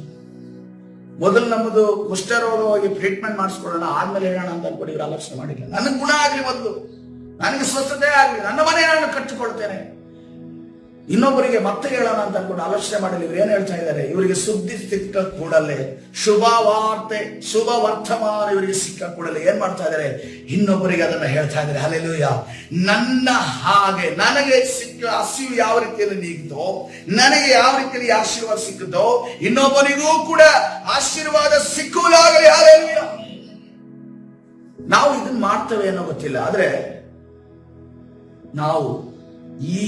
ಮೊದಲು ನಮ್ಮದು ಕುಷ್ಠರೋಗವಾಗಿ ಟ್ರೀಟ್ಮೆಂಟ್ ಮಾಡಿಸ್ಕೊಳ್ಳೋಣ, ಆದ್ಮೇಲೆ ಹೇಳೋಣ ಅಂತ ಅನ್ಕೊಂಡು ಇವ್ರು ಆಲೋಚನೆ ಮಾಡಿಲ್ಲ. ನನಗೆ ಗುಣ ಆಗ್ಲಿ, ಮೊದಲು ನನಗೆ ಸ್ವಸ್ಥತೆ ಆಗ್ಲಿ, ನನ್ನ ಮನೆ ನಾನು ಕಟ್ಟಿಕೊಳ್ತೇನೆ, ಇನ್ನೊಬ್ಬರಿಗೆ ಮತ್ತೆ ಹೇಳೋಣ ಅಂತ ಅನ್ಕೊಂಡು ಆಲೋಚನೆ ಮಾಡಲಿ. ಇವ್ರು ಏನ್ ಹೇಳ್ತಾ ಇದ್ದಾರೆ, ಇವರಿಗೆ ಸುದ್ದಿ ಸಿಕ್ಕ ಕೂಡಲೇ, ಶುಭ ವಾರ್ತೆ, ಶುಭ ವರ್ತಮಾನ ಇವರಿಗೆ ಸಿಕ್ಕ ಕೂಡಲೇ ಏನ್ ಮಾಡ್ತಾ ಇದ್ದಾರೆ, ಇನ್ನೊಬ್ಬರಿಗೆ ಅದನ್ನ ಹೇಳ್ತಾ ಇದ್ದಾರೆ. ಹಲ್ಲೆಲೂಯಾ. ನನ್ನ ಹಾಗೆ ನನಗೆ ಸಿಕ್ಕ ಹಸಿವು ಯಾವ ರೀತಿಯಲ್ಲಿ ನೀಗಿದೋ, ನನಗೆ ಯಾವ ರೀತಿಯಲ್ಲಿ ಆಶೀರ್ವಾದ ಸಿಕ್ಕುತ್ತೋ, ಇನ್ನೊಬ್ಬನಿಗೂ ಕೂಡ ಆಶೀರ್ವಾದ ಸಿಕ್ಕುವುದಾಗಲಿ. ಹಲ್ಲೆಲೂಯಾ. ನಾವು ಇದನ್ನ ಮಾಡ್ತೇವೆ ಅನ್ನೋ ಗೊತ್ತಿಲ್ಲ. ಆದ್ರೆ ನಾವು ಈ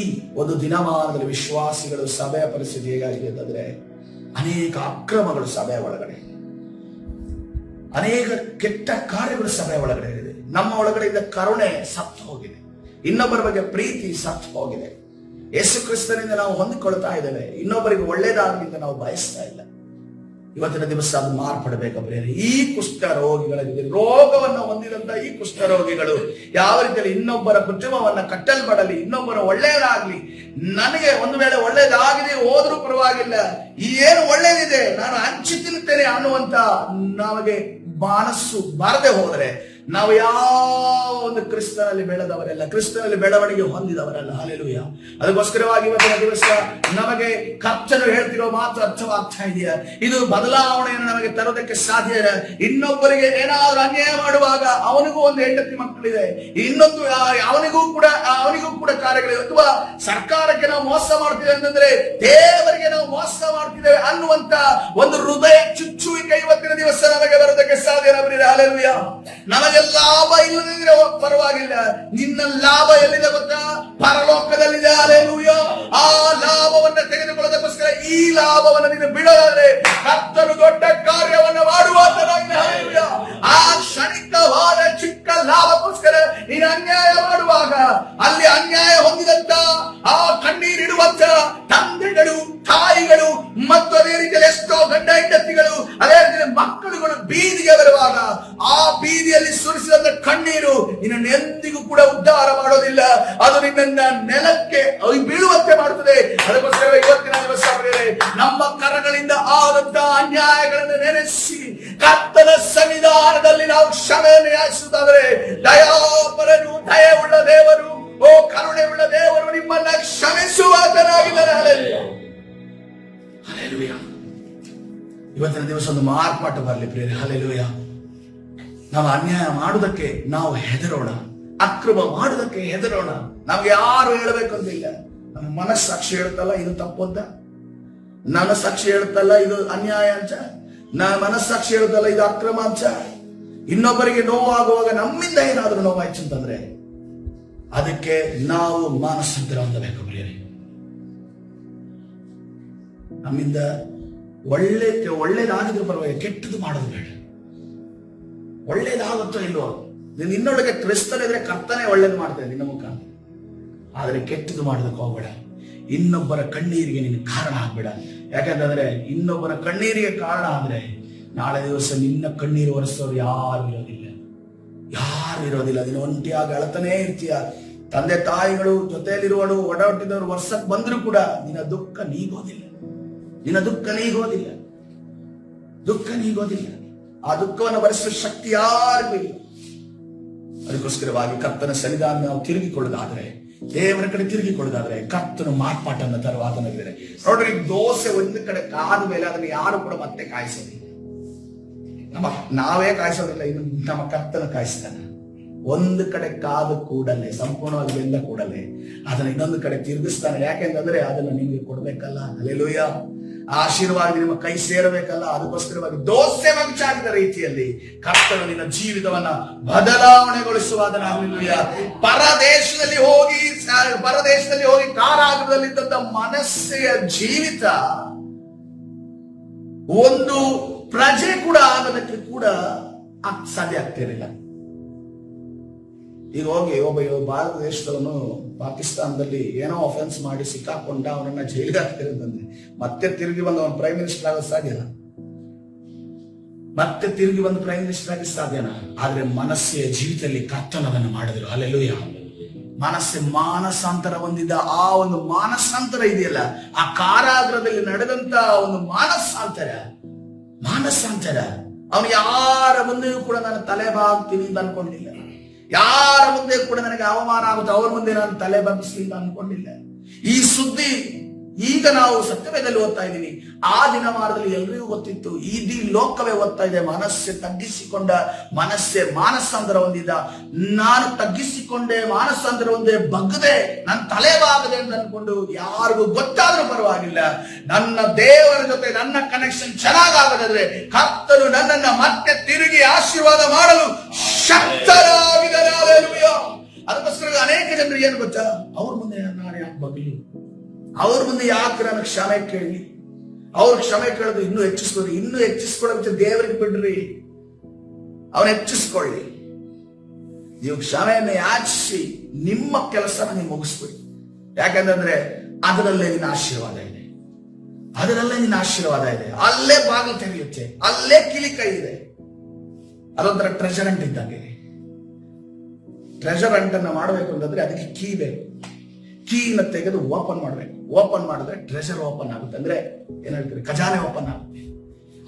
ಒಂದು ದಿನಮಾನದಲ್ಲಿ ವಿಶ್ವಾಸಿಗಳು ಸಭೆಯ ಪರಿಸ್ಥಿತಿ ಹೇಗಾಗಿದೆ ಅಂತಂದ್ರೆ, ಅನೇಕ ಅಕ್ರಮಗಳು ಸಭೆಯ ಒಳಗಡೆ, ಅನೇಕ ಕೆಟ್ಟ ಕಾರ್ಯಗಳು ಸಭೆಯ ಒಳಗಡೆ ಇದೆ. ನಮ್ಮ ಒಳಗಡೆ ಇದ್ದ ಕರುಣೆ ಸತ್ತು ಹೋಗಿದೆ, ಇನ್ನೊಬ್ಬರ ಬಗ್ಗೆ ಪ್ರೀತಿ ಸತ್ತು ಹೋಗಿದೆ. ಯೇಸು ಕ್ರಿಸ್ತನಿಂದ ನಾವು ಹೊಂದಿಕೊಳ್ತಾ ಇದ್ದೇವೆ, ಇನ್ನೊಬ್ಬರಿಗೆ ಒಳ್ಳೇದಾಗಲಿ ಅಂತ ನಾವು ಬಯಸ್ತಾ ಇಲ್ಲ. ಇವತ್ತಿನ ದಿವಸ ಅದು ಮಾರ್ಪಡಬೇಕಪ್ಪ. ಈ ಕುಷ್ಠ ರೋಗಿಗಳಿಗೆ, ರೋಗವನ್ನು ಹೊಂದಿದಂತ ಈ ಕುಷ್ಠ ರೋಗಿಗಳು ಯಾವ ರೀತಿಯಲ್ಲಿ ಇನ್ನೊಬ್ಬರ ಕುಟುಂಬವನ್ನ ಕಟ್ಟಲ್ಪಡಲಿ, ಇನ್ನೊಬ್ಬರ ಒಳ್ಳೆಯದಾಗ್ಲಿ, ನನಗೆ ಒಂದು ವೇಳೆ ಒಳ್ಳೇದಾಗಿದೆ ಹೋದ್ರೂ ಪರವಾಗಿಲ್ಲ, ಏನು ಒಳ್ಳೇದಿದೆ ನಾನು ಹಂಚಿ ತಿನ್ನುತ್ತೇನೆ ಅನ್ನುವಂತ ನಮಗೆ ಮನಸ್ಸು ಬಾರದೆ ಹೋದರೆ ನಾವು ಯಾವ ಒಂದು ಕ್ರಿಸ್ತನಲ್ಲಿ ಬೆಳೆದವರೆಲ್ಲ, ಕ್ರಿಸ್ತನಲ್ಲಿ ಬೆಳವಣಿಗೆ ಹೊಂದಿದವರಲ್ಲ. ಹಲ್ಲೆಲೂಯಾ. ಅದಕ್ಕೋಸ್ಕರವಾಗಿ ಇವತ್ತಿನ ದಿವಸ ನಮಗೆ ಕರ್ತನು ಹೇಳ್ತಿರೋ ಮಾತು ಅರ್ಥವಾಗ್ತಾ ಇದೆಯಾ? ಇದು ಬದಲಾವಣೆಯನ್ನು ನಮಗೆ ತರೋದಕ್ಕೆ ಸಾಧ್ಯ ಇದೆ. ಇನ್ನೊಬ್ಬರಿಗೆ ಏನಾದ್ರೂ ಅನ್ಯಾಯ ಮಾಡುವಾಗ ಅವನಿಗೂ ಒಂದು ಹೆಂಡತಿ ಮಕ್ಕಳಿದೆ, ಇನ್ನೊಂದು ಅವನಿಗೂ ಕೂಡ ಕಾರ್ಯಗಳಿದೆ. ಅಥವಾ ಸರ್ಕಾರಕ್ಕೆ ನಾವು ಮೋಸ ಮಾಡ್ತಿದ್ದೇವೆ ಅಂತಂದ್ರೆ ದೇವರಿಗೆ ನಾವು ಮೋಸ ಮಾಡ್ತಿದ್ದೇವೆ ಅನ್ನುವಂತ ಒಂದು ಹೃದಯ ಚುಚ್ಚುವಿಕೆ ಇವತ್ತಿನ ದಿವಸ ನಮಗೆ ಬರೋದಕ್ಕೆ ಸಾಧ್ಯ. ಹಲ್ಲೆಲೂಯಾ. ನಮಗೆ ಲಾಭ ಇಲ್ಲದಿದ್ರೆ ಪರವಾಗಿಲ್ಲ, ನಿನ್ನ ಲಾಭ ಎಲ್ಲಿದೆ ಗೊತ್ತಾ? ಪರಲೋಕದಲ್ಲಿದೆ. ಹಲ್ಲೆಲೂಯಾ. ಆ ಲಾಭವನ್ನು ತೆಗೆದುಕೊಳ್ಳೋದಕ್ಕೋಸ್ಕರ ಈ ಲಾಭವನ್ನು ನೀನು ಬಿಡೋದಾದ್ರೆ ಕರ್ತನು ದೊಡ್ಡ ಕಾರ್ಯವನ್ನು ಮಾಡುವಾತನಾಗಿದೆ. ಹಲ್ಲೆಲೂಯಾ. ಆ ಕ್ಷಣಿಕವಾದ ಚಿಕ್ಕ ಲಾಭಕ್ಕೋಸ್ಕರ ನೀನು ಅನ್ಯಾಯ ಮಾಡುವಾಗ ಅಲ್ಲಿ ಅನ್ಯಾಯ ಹೊಂದಿದಂತ ಆ ಕಣ್ಣೀರಿಡುವಂತ ತಂದೆಗಳು, ತಾಯಿಗಳು ಮತ್ತು ಅದೇ ರೀತಿಯಲ್ಲಿ ಎಷ್ಟೋ ಗಂಡ ಹೆಂಡತಿಗಳು, ಅದೇ ರೀತಿಯಲ್ಲಿ ಮಕ್ಕಳುಗಳು ಬೀದಿಗೆ ಬರುವಾಗ ಆ ಬೀದಿಯಲ್ಲಿ ಸುರಿಸಿದಂತ ಕಣ್ಣೀರು ನಿನ್ನನ್ನು ಎಂದಿಗೂ ಕೂಡ ಉದ್ಧಾರ ಮಾಡೋದಿಲ್ಲ. ಅದು ನಿನ್ನನ್ನ ನೆಲಕ್ಕೆ ಬೀಳುವಂತೆ ಮಾಡುತ್ತದೆ. ಅದಕ್ಕೋಸ್ಕರ ಇವತ್ತಿನ ದಿವಸ ನಮ್ಮ ಕರಗಳಿಂದ ಆದಂತ ಅನ್ಯಾಯಗಳನ್ನು ನೆನೆಸಿ ಕರ್ತನ ಸನ್ನಿಧಾನದಲ್ಲಿ ನಾವು ಕ್ಷಮೆಯನ್ನು ಯಾಚಿಸುತ್ತಾದರೆ ದಯಾಪರನು, ದಯವುಳ್ಳ ದೇವರು, ಓ ಕರುಣೆ ಉಳ್ಳ ದೇವರು ನಿಮ್ಮನ್ನ ಕ್ಷಮಿಸುವಾತನಾಗಿದ್ದಾನೆ. ಹಲ್ಲೆಲೂಯಾ. ಇವತ್ತಿನ ದಿವಸ ಒಂದು ಮಾರ್ಪಾಟ ಬರಲಿ ಪ್ರಿಯರೇ. ಹಲ್ಲೆಲೂಯಾ. ನಾವು ಅನ್ಯಾಯ ಮಾಡುವುದಕ್ಕೆ ನಾವು ಹೆದರೋಣ, ಅಕ್ರಮ ಮಾಡುವುದಕ್ಕೆ ಹೆದರೋಣ. ನಮ್ಗೆ ಯಾರು ಹೇಳಬೇಕಂತಿಲ್ಲ, ನಮ್ಮ ಮನಸ್ಸಾಕ್ಷಿ ಹೇಳುತ್ತಲ್ಲ ಇದು ತಪ್ಪು ಅಂತ. ನನ್ನ ಸಾಕ್ಷಿ ಹೇಳುತ್ತಲ್ಲ ಇದು ಅನ್ಯಾಯ ಅಂಚ, ಮನಸ್ಸಾಕ್ಷಿ ಹೇಳುತ್ತಲ್ಲ ಇದು ಅಕ್ರಮ ಅಂಚ. ಇನ್ನೊಬ್ಬರಿಗೆ ನೋವಾಗುವಾಗ ನಮ್ಮಿಂದ ಏನಾದ್ರೂ ನೋವಾಯ್ತು ಅಂತಂದ್ರೆ ಅದಕ್ಕೆ ನಾವು ಮಾನಸಾಂತರ ಹೊಂದಬೇಕು. ಪ್ರಿಯರೇ, ನಮ್ಮಿಂದ ಒಳ್ಳೇದಾಗಿದ್ರು ಪರವಾಗಿ ಕೆಟ್ಟದ್ದು ಮಾಡೋದು ಬೇಡ. ಒಳ್ಳೇದಾಗುತ್ತೋ ಇಲ್ವೋ, ನಿನ್ನೊಳಗೆ ಕ್ರಿಸ್ತನಿದ್ರೆ ಕರ್ತನೇ ಒಳ್ಳೇದು ಮಾಡ್ತೇನೆ ನಿನ್ನ ಮುಖಾಂತರ. ಆದರೆ ಕೆಟ್ಟದ್ದು ಮಾಡೋದಕ್ಕೆ ಹೋಗ್ಬೇಡ. ಇನ್ನೊಬ್ಬರ ಕಣ್ಣೀರಿಗೆ ನೀನು ಕಾರಣ ಆಗ್ಬೇಡ. ಯಾಕಂತಂದ್ರೆ ಇನ್ನೊಬ್ಬರ ಕಣ್ಣೀರಿಗೆ ಕಾರಣ ಆದ್ರೆ ನಾಳೆ ದಿವಸ ನಿನ್ನ ಕಣ್ಣೀರು ಒರೆಸೋರು ಯಾರು ಇರೋದಿಲ್ಲ. ನೀನು ಒಂಟಿಯಾಗಿ ಅಳತಾನೇ ಇರ್ತೀಯ. ತಂದೆ ತಾಯಿಗಳು ಜೊತೆಯಲ್ಲಿರುವಳು ಒಡಹುಟ್ಟಿದವರು ವರ್ಷಕ್ಕೆ ಬಂದ್ರು ಕೂಡ ನಿನ್ನ ದುಃಖ ನೀಗೋದಿಲ್ಲ. ಆ ದುಃಖವನ್ನು ಭರಿಸುವ ಶಕ್ತಿ ಯಾರಿಗೂ ಇಲ್ಲ. ಅದಕ್ಕೋಸ್ಕರವಾಗಿ ಕರ್ತನ ಸನ್ನಿಧಾನ ನಾವು ತಿರುಗಿಕೊಳ್ಳೋದಾದ್ರೆ, ದೇವರ ಕಡೆ ತಿರುಗಿಕೊಳ್ಳೋದಾದ್ರೆ ಕರ್ತನು ಮಾರ್ಪಾಟನ್ನು ತರುವ ಆತನಿದ್ದಾರೆ. ನೋಡ್ರಿ, ದೋಸೆ ಒಂದು ಕಡೆ ಕಾದ ಮೇಲೆ ಅದನ್ನು ಯಾರು ಕೂಡ ಮತ್ತೆ ಕಾಯಿಸೋದಿಲ್ಲ. ನಾವೇ ಕಾಯಿಸೋದಿಲ್ಲ, ಇನ್ನು ನಮ್ಮ ಕರ್ತನ ಕಾಯಿಸ್ತಾನೆ. ಒಂದು ಕಡೆ ಕಾದ ಕೂಡಲೇ, ಸಂಪೂರ್ಣವಾಗಿ ಬೆಂದ ಕೂಡಲೇ ಅದನ್ನ ಇನ್ನೊಂದು ಕಡೆ ತಿರುಗಿಸ್ತಾನೆ. ಯಾಕೆಂತಂದ್ರೆ ಅದನ್ನು ನಿಮಗೆ ಕೊಡ್ಬೇಕಲ್ಲ. ಹಲ್ಲೆಲೂಯಾ. ಆಶೀರ್ವಾದ ನಿಮ್ಮ ಕೈ ಸೇರಬೇಕಲ್ಲ. ಅದಕ್ಕೋಸ್ಕರವಾಗಿ ದೋಸೆ ಮಂಚಾಗಿದ ರೀತಿಯಲ್ಲಿ ಕರ್ತನು ನಿನ್ನ ಜೀವಿತವನ್ನ ಬದಲಾವಣೆಗೊಳಿಸುವಾದನಾಗಲಿಲ್ಲ. ಪರದೇಶದಲ್ಲಿ ಹೋಗಿ ಕಾರಾಗೃಹದಲ್ಲಿದ್ದಂತ ಮನಸ್ಸೆಯ ಜೀವಿತ ಒಂದು ಪ್ರಜೆ ಕೂಡ ಆಗೋದಕ್ಕೆ ಕೂಡ ಸಾಧ್ಯ ಆಗ್ತಿರಲಿಲ್ಲ. ಈಗ ಹೋಗಿ ಒಬ್ಬ ಭಾರತ ದೇಶದವನು ಪಾಕಿಸ್ತಾನದಲ್ಲಿ ಏನೋ ಅಫೆನ್ಸ್ ಮಾಡಿ ಸಿಕ್ಕಾಕೊಂಡ, ಅವನನ್ನ ಜೈಲಿಗೆ ಹಾಕ್ತಿರೋದಂದ್ರೆ ಮತ್ತೆ ತಿರುಗಿ ಬಂದು ಅವನು ಪ್ರೈಮ್ ಮಿನಿಸ್ಟರ್ ಆಗೋದು ಸಾಧ್ಯನಾ? ಮತ್ತೆ ತಿರುಗಿ ಬಂದು ಪ್ರೈಮ್ ಮಿನಿಸ್ಟರ್ ಆಗಿ ಸಾಧ್ಯನಾ? ಆದ್ರೆ ಮನಸ್ಸಿನ ಜೀವಿತದಲ್ಲಿ ಕರ್ತನದನ್ನು ಮಾಡಿದ್ರು. ಹಲ್ಲೆಲೂಯಾ. ಮಾನಸಾಂತರ ಹೊಂದಿದ ಆ ಒಂದು ಮಾನಸಾಂತರ ಇದೆಯಲ್ಲ, ಆ ಕಾರಾಗೃಹದಲ್ಲಿ ನಡೆದಂತ ಒಂದು ಮಾನಸಾಂತರ ಅವನು ಯಾರ ಮುಂದೆಯೂ ಕೂಡ ನಾನು ತಲೆ ಬಾಗ್ತೀನಿ ಅಂತ ಅನ್ಕೊಂಡಿಲ್ಲ. ಯಾರ ಮುಂದೆ ಕೂಡ ನನಗೆ ಅವಮಾನ ಆಗುತ್ತೆ, ಅವ್ರ ಮುಂದೆ ನಾನು ತಲೆ ಬಗ್ಗಿಸ್ಲಿ ಅಂತ ಅನ್ಕೊಂಡಿಲ್ಲ. ಈ ಸುದ್ದಿ ಈಗ ನಾವು ಸತ್ಯವೇದಲ್ಲಿ ಓದ್ತಾ ಇದ್ದೀವಿ. ಆ ದಿನಮಾನದಲ್ಲಿ ಎಲ್ರಿಗೂ ಗೊತ್ತಿತ್ತು, ಇಡೀ ಲೋಕವೇ ಓದ್ತಾ ಇದೆ. ಮಾನಸಾಂತರ ಹೊಂದಿದ, ನಾನು ತಗ್ಗಿಸಿಕೊಂಡೆ, ಮಾನಸಾಂತರ ಹೊಂದೇ, ಬಗ್ಗದೆ, ನನ್ನ ತಲೆ ಬಾಗದೆ ಅಂತ ಅನ್ಕೊಂಡು ಯಾರಿಗೂ ಗೊತ್ತಾದ್ರೂ ಪರವಾಗಿಲ್ಲ, ನನ್ನ ದೇವರ ಜೊತೆ ನನ್ನ ಕನೆಕ್ಷನ್ ಚೆನ್ನಾಗಾಗದಾದ್ರೆ ಕರ್ತನು ನನ್ನನ್ನ ಮತ್ತೆ ತಿರುಗಿ ಆಶೀರ್ವಾದ ಮಾಡಲು ಶಕ್ತರಾಗಿದ್ದಾನೆ. ಹಲ್ಲೆಲೂಯಾ. ಅದಕ್ಕೋಸ್ಕರ ಅನೇಕ ಜನರು ಏನು ಗೊತ್ತಾ, ಅವ್ರ ಮುಂದೆ ನಾನು ಯಾಕೆ ಬಗ್ಲಿ, ಅವ್ರ ಮುಂದೆ ಯಾಕೆ ನಾನು ಕ್ಷಮೆ ಕೇಳಿ, ಅವ್ರ ಕ್ಷಮೆ ಕೇಳೋದು ಇನ್ನೂ ಹೆಚ್ಚಿಸ್ಕೊಳ್ಳೋ ದೇವರಿಗೆ ಬಿಡ್ರಿ, ಅವನು ಹೆಚ್ಚಿಸ್ಕೊಳ್ಳಿ. ನೀವು ಕ್ಷಮೆಯನ್ನು ಯಾಚಿಸಿ ನಿಮ್ಮ ಕೆಲಸನ ನೀವು ಮುಗಿಸ್ಬಿಡಿ. ಯಾಕಂತಂದ್ರೆ ಅದರಲ್ಲೇ ನಿನ್ನ ಆಶೀರ್ವಾದ ಇದೆ. ಅಲ್ಲೇ ಬಾಗಿಲು ತೆರೆಯುತ್ತೆ, ಅಲ್ಲೇ ಕಿಲಿಕೈ ಇದೆ. ಅದೊಂಥರ ಟ್ರೆಜರ್ ಹಂಟ್ ಇದ್ದಂಗೆ. ಟ್ರೆಜರ್ ಹಂಟ್ ಅನ್ನ ಮಾಡಬೇಕು ಅಂತಂದ್ರೆ ಅದಕ್ಕೆ ಕೀ ಬೇಕು. ಕೀನ ತೆಗೆದು ಓಪನ್ ಮಾಡ್ಬೇಕು. ಓಪನ್ ಮಾಡಿದ್ರೆ ಟ್ರೆಜರ್ ಓಪನ್ ಆಗುತ್ತೆ. ಅಂದ್ರೆ ಏನ್ ಹೇಳ್ತೀರಿ, ಖಜಾನೆ ಓಪನ್ ಆಗುತ್ತೆ.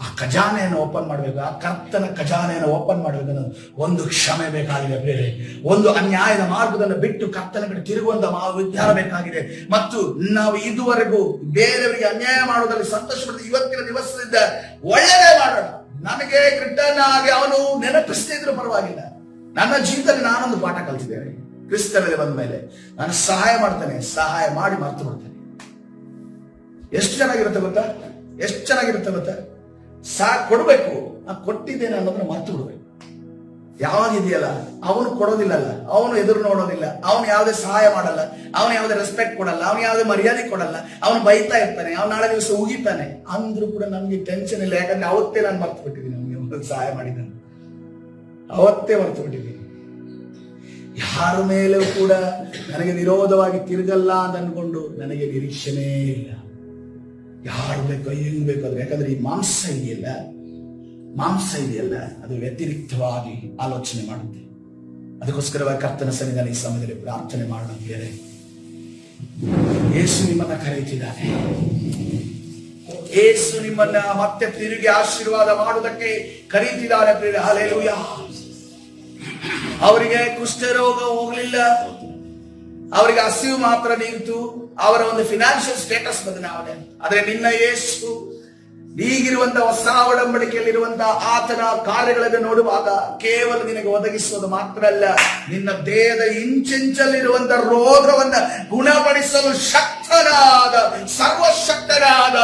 ಆ ಖಜಾನೆಯನ್ನು ಓಪನ್ ಮಾಡ್ಬೇಕು. ಆ ಕರ್ತನ ಖಜಾನೆಯನ್ನು ಓಪನ್ ಮಾಡ್ಬೇಕು ಅನ್ನೋದು ಒಂದು ಕ್ಷಮೆ ಬೇಕಾಗಿದೆ. ಬೇರೆ ಒಂದು ಅನ್ಯಾಯದ ಮಾರ್ಗದಲ್ಲಿ ಬಿಟ್ಟು ಕರ್ತನ ಕಡೆ ತಿರುಗುವಂತ ವಿಚಾರ ಬೇಕಾಗಿದೆ. ಮತ್ತು ನಾವು ಇದುವರೆಗೂ ಬೇರೆಯವರಿಗೆ ಅನ್ಯಾಯ ಮಾಡೋದ್ರಲ್ಲಿ ಸಂತೋಷ ಪಡ್ತೀವಿ. ಇವತ್ತಿನ ದಿವಸದಿಂದ ಒಳ್ಳೆಯದೇ ಮಾಡೋಣ. ನನಗೆ ರಿಟರ್ನ್ ಆಗಿ ಅವನು ನೆನಪಿಸ್ತಿದ್ರು ಪರವಾಗಿಲ್ಲ. ನನ್ನ ಜೀವಿತದಲ್ಲಿ ನಾನೊಂದು ಪಾಠ ಕಲಿತಿದ್ದೇನೆ. ಕ್ರಿಸ್ತನಲ್ಲಿ ಬಂದ ಮೇಲೆ ನಾನು ಸಹಾಯ ಮಾಡ್ತೇನೆ, ಸಹಾಯ ಮಾಡಿ ಮರ್ತು ಬಿಡ್ತೇನೆ. ಎಷ್ಟು ಚೆನ್ನಾಗಿರುತ್ತೆ ಗೊತ್ತಾ? ಕೊಡ್ಬೇಕು, ನಾನು ಕೊಟ್ಟಿದ್ದೇನೆ ಅನ್ನೋದನ್ನ ಮರ್ತು ಬಿಡ್ಬೇಕು. ಯಾವಾಗಿದೆಯಲ್ಲ, ಅವನು ಕೊಡೋದಿಲ್ಲಲ್ಲ, ಅವನು ಎದುರು ನೋಡೋದಿಲ್ಲ, ಅವನು ಯಾವುದೇ ಸಹಾಯ ಮಾಡಲ್ಲ, ಅವನು ಯಾವುದೇ ರೆಸ್ಪೆಕ್ಟ್ ಕೊಡಲ್ಲ, ಅವನು ಯಾವುದೇ ಮರ್ಯಾದೆ ಕೊಡಲ್ಲ, ಅವನು ಬೈತಾ ಇರ್ತಾನೆ, ಅವನು ನಾಳೆ ದಿವಸ ಉಗಿತಾನೆ. ಅಂದ್ರೂ ಕೂಡ ನಮ್ಗೆ ಟೆನ್ಷನ್ ಇಲ್ಲ. ಯಾಕಂದ್ರೆ ಅವತ್ತೇ ನಾನು ಮರ್ತು ಬಿಟ್ಟಿದ್ದೀನಿ, ನಮ್ಗೆ ಸಹಾಯ ಮಾಡಿದ್ದಾನೆ, ಅವತ್ತೇ ಮರ್ತು ಬಿಟ್ಟಿದ್ದೀನಿ. ಯಾರ ಮೇಲೂ ಕೂಡ ನನಗೆ ವಿರೋಧವಾಗಿ ತಿರುಗಲ್ಲ ಅಂತ ಅನ್ಕೊಂಡು ನನಗೆ ನಿರೀಕ್ಷೆನೇ ಇಲ್ಲ. ಯಾರು ಬೇಕೋ ಹೆಂಗ್ ಬೇಕು ಅದು. ಯಾಕಂದ್ರೆ ಈ ಮಾಂಸ ಇದೆಯಲ್ಲ ಅದು ವ್ಯತಿರಿಕ್ತವಾಗಿ ಆಲೋಚನೆ ಮಾಡುತ್ತೆ. ಅದಕ್ಕೋಸ್ಕರವಾಗಿ ಕರ್ತನ ಸನ್ನಿಧಾನ ಈ ಸಮಯದಲ್ಲಿ ಪ್ರಾರ್ಥನೆ ಮಾಡೋಣ. ಯೇಸು ನಿಮ್ಮನ್ನ ಕರೆಯುತ್ತಿದ್ದಾನೆ. ಯೇಸು ನಿಮ್ಮನ್ನ ಮತ್ತೆ ತಿರುಗಿ ಆಶೀರ್ವಾದ ಮಾಡುವುದಕ್ಕೆ ಕರೀತಿದ್ದಾನೆ. ಹಲ್ಲೆಲೂಯಾ. ಅವರಿಗೆ ಕುಷ್ಠರೋಗ ಹೋಗ್ಲಿಲ್ಲ, ಅವರಿಗೆ ಹಸಿವು ಮಾತ್ರ ನೀಗಿತು, ಅವರ ಒಂದು ಫಿನಾನ್ಷಿಯಲ್ ಸ್ಟೇಟಸ್ ಬದಲಾವಣೆ. ಆದ್ರೆ ನಿನ್ನ ಯೇಸು ಈಗಿರುವಂತಹ ಹೊಸ ಒಡಂಬಡಿಕೆಯಲ್ಲಿರುವಂತಹ ಆತನ ಕಾರ್ಯಗಳನ್ನು ನೋಡುವಾಗ ಕೇವಲ ನಿನಗೆ ಒದಗಿಸುವುದು ಮಾತ್ರ ಅಲ್ಲ, ನಿನ್ನ ದೇಹದ ಇಂಚಿಂಚಲ್ಲಿರುವಂತಹ ರೋಗವನ್ನ ಗುಣಪಡಿಸಲು ಸರ್ವಶಕ್ತನಾದ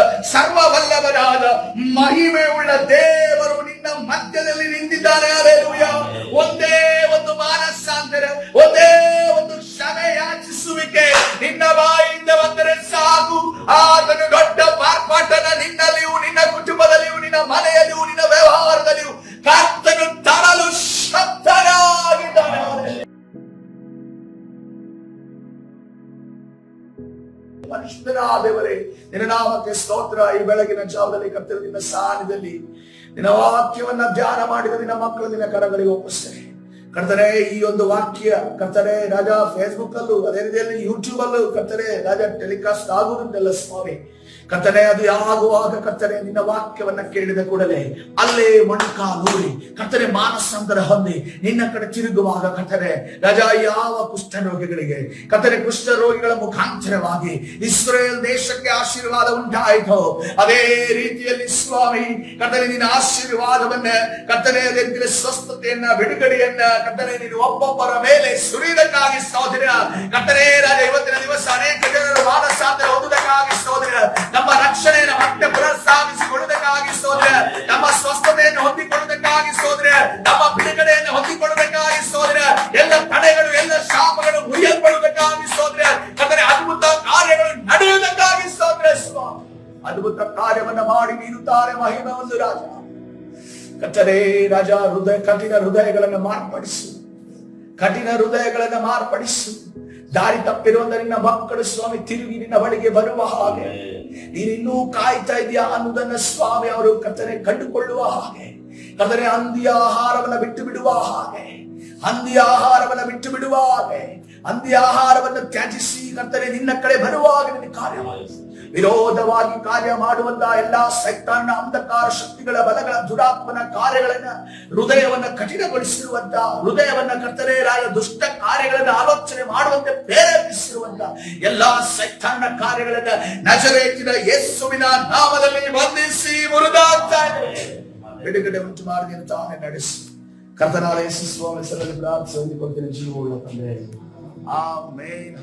ಮಹಿಮೆ ಉಳ್ಳ ದೇವರು ನಿನ್ನ ಮಧ್ಯದಲ್ಲಿ ನಿಂತಿದ್ದಾನೆ. ಹಲ್ಲೆಲೂಯ. ಒಂದೇ ಒಂದು ಮಾನಸಾಂತರ, ಒಂದೇ ಒಂದು ಕ್ಷಮೆ ಯಾಚಿಸುವಿಕೆ ನಿನ್ನ ಬಾಯಿಂದ ಬಂದರೆ ಸಾಕು. ಆತನು ದೊಡ್ಡ ಮಾರ್ಪಾಟನ ನಿನ್ನಲ್ಲಿಯೂ, ನಿನ್ನ ಕುಟುಂಬದಲ್ಲಿಯೂ, ನಿನ್ನ ಮನೆಯಲ್ಲಿಯೂ, ನಿನ್ನ ವ್ಯವಹಾರದಲ್ಲಿಯೂ ಕರ್ತನು ತರಲು ಶಕ್ತನಾಗಿದ್ದಾನೆ. ಪರಿಶುದ್ಧನಾದವರೇ, ನಿನ್ನ ನಾಮಕ್ಕೆ ಸ್ತೋತ್ರ. ಈ ಬೆಳಗಿನ ಜಾವದಲ್ಲಿ ಕರ್ತನು ನಿನ್ನ ಸಾನ್ನಿಧ್ಯದಲ್ಲಿ ನಿನ್ನ ವಾಕ್ಯವನ್ನ ಧ್ಯಾನ ಮಾಡಿದ ನಿನ್ನ ಮಕ್ಕಳು ನಿನ್ನ ಕರಗಳಿಗೆ ಒಪ್ಪಿಸ್ತೇನೆ. ಕರ್ತನೆ, ಈ ಒಂದು ವಾಕ್ಯ ಕರ್ತನೆ ರಾಜ ಫೇಸ್ಬುಕ್ ಅಲ್ಲೂ, ಅದೇ ರೀತಿಯಲ್ಲಿ ಯೂಟ್ಯೂಬ್ ಅಲ್ಲೂ ಕರ್ತನೆ ರಾಜ ಟೆಲಿಕಾಸ್ಟ್ ಆಗುವುದಿಲ್ಲ ಸ್ವಾಮಿ. ಕರ್ತನೆ, ಅದು ಆಗುವಾಗ ಕರ್ತನೆ ನಿನ್ನ ವಾಕ್ಯವನ್ನ ಕೇಳಿದ ಕೂಡಲೇ ಅಲ್ಲೇ ಮೊಣಕಾಲೂರಿ ಕರ್ತನೆ ಮಾನಸಾಂತರ ಹೊಂದಿ ನಿನ್ನ ಕಡೆ ತಿರುಗುವಾಗ ಕರ್ತನೆ ರಾಜ ಯಾವ ಕುಷ್ಠರೋಗಿಗಳಿಗೆ ಕರ್ತನೆ ಕುಷ್ಠರೋಗಿಗಳ ಮುಖಾಂತರವಾಗಿ ಇಸ್ರೇಲ್ ದೇಶಕ್ಕೆ ಆಶೀರ್ವಾದ ಉಂಟಾಯಿತು, ಅದೇ ರೀತಿಯಲ್ಲಿ ಸ್ವಾಮಿ ಕರ್ತನೆ ನಿನ್ನ ಆಶೀರ್ವಾದವನ್ನ ಕರ್ತನೆ ಸ್ವಸ್ಥತೆಯನ್ನ ಬಿಡುಗಡೆಯನ್ನ ಕರ್ತನೆ ನೀನು ಒಬ್ಬೊಬ್ಬರ ಮೇಲೆ ಸುರಿಯುವುದಕ್ಕಾಗಿ ಸ್ತೋತ್ರ. ಕರ್ತನೆ ರಾಜ ಇವತ್ತಿನ ದಿವಸ ಅನೇಕ ಜನರು ಮಾನಸಾಂತರ ಹೊಂದುವುದಕ್ಕಾಗಿ ಸ್ತೋತ್ರ. ನಮ್ಮ ರಕ್ಷಣೆಯನ್ನು ಮತ್ತೆ ಪುನರ್ಸ್ಥಾಪಿಸಿಕೊಳ್ಳುವುದಕ್ಕಾಗಿ ಸ್ತೋತ್ರ. ನಮ್ಮ ಸ್ವಸ್ಥತೆಯನ್ನು ಹೊಂದಿಕೊಳ್ಳುವುದಕ್ಕಾಗಿ ಸ್ತೋತ್ರ. ನಮ್ಮ ಬಿಡುಗಡೆಯನ್ನು ಹೊಂದಿಕೊಳ್ಳುವುದಕ್ಕಾಗಿ ಸ್ತೋತ್ರ. ಎಲ್ಲ ತಡೆಗಳು, ಎಲ್ಲ ಶಾಪಗಳು ಮುರಿಯಲ್ಪಡುವುದಕ್ಕಾಗಿ ಸ್ತೋತ್ರ. ಕರ್ತನೆ, ಅದ್ಭುತ ಕಾರ್ಯಗಳು ನಡೆಯುವುದಕ್ಕಾಗಿ ಸ್ತೋತ್ರ ಸ್ವಾಮಿ. ಅದ್ಭುತ ಕಾರ್ಯವನ್ನ ಮಾಡಿ ನೀಡುತ್ತಾರೆ ಮಹಿಮೆ ಒಂದು ರಾಜ. ಕರ್ತನೆ ರಾಜ ಕಠಿಣ ಹೃದಯಗಳನ್ನು ಮಾರ್ಪಡಿಸು, ಕಠಿಣ ಹೃದಯಗಳನ್ನು ಮಾರ್ಪಡಿಸು. ದಾರಿ ತಪ್ಪಿರುವಂತ ನಿನ್ನ ಮಕ್ಕಳು ಸ್ವಾಮಿ ತಿರುಗಿ ನಿನ್ನ ಬಳಿಗೆ ಬರುವ ಹಾಗೆ ನೀನಿನ್ನೂ ಕಾಯ್ತಾ ಇದೆಯಾ ಅನ್ನುವುದನ್ನ ಸ್ವಾಮಿ ಅವರು ಕರ್ತನೆ ಕಂಡುಕೊಳ್ಳುವ ಹಾಗೆ, ಕರ್ತನೆ ಹಂದಿಯ ಆಹಾರವನ್ನ ಬಿಟ್ಟು ಬಿಡುವ ಹಾಗೆ, ಹಂದಿಯ ಆಹಾರವನ್ನ ಬಿಟ್ಟು ಬಿಡುವ ಹಾಗೆ, ಹಂದಿಯ ಆಹಾರವನ್ನು ತ್ಯಜಿಸಿ ಕರ್ತನೆ ನಿನ್ನ ಕಡೆ ಬರುವಾಗ ನಿನ್ನ ಕಾರ್ಯ ವಿರೋಧವಾಗಿ ಕಾರ್ಯ ಮಾಡುವಂತಹ ಎಲ್ಲಾ ಸೈತಾನ್ನ ಅಂಧಕಾರ ಶಕ್ತಿಗಳ ಬಲಗಳ ದುರಾತ್ಮನ ಕಾರ್ಯಗಳನ್ನ, ಹೃದಯವನ್ನ ಕಠಿಣಗೊಳಿಸಿರುವಂತ, ಹೃದಯವನ್ನ ಕರ್ತನೆ ರಾಯ ದುಷ್ಟ ಕಾರ್ಯಗಳನ್ನ ಆಲೋಚನೆ ಮಾಡುವಂತೆ ಪ್ರೇರೇಪಿಸಿರುವಂತ ಎಲ್ಲಾ ಸೈತಾನ್ನ ಕಾರ್ಯಗಳನ್ನ ನಜರೇತಿನ ಯೇಸುವಿನ ನಾಮದಲ್ಲಿ ಬಂಧಿಸಿ ಮುರಿದಾಗ್ತಾನೆ. ಬಿಡುಗಡೆ ಉಂಟು ಮಾಡಿ ತಾನೇ ನಡೆಸಿ ಕರ್ತನಾದ ಯೇಸು ಸ್ವಾಮಿ ಹೆಸರಲ್ಲಿ ಪ್ರಾರ್ಥನೆ ಹೊಂದಿಕೊಳ್ತೇನೆ ಜೀವವುಳ್ಳ ತಂದೆ. ಆಮೆನ್.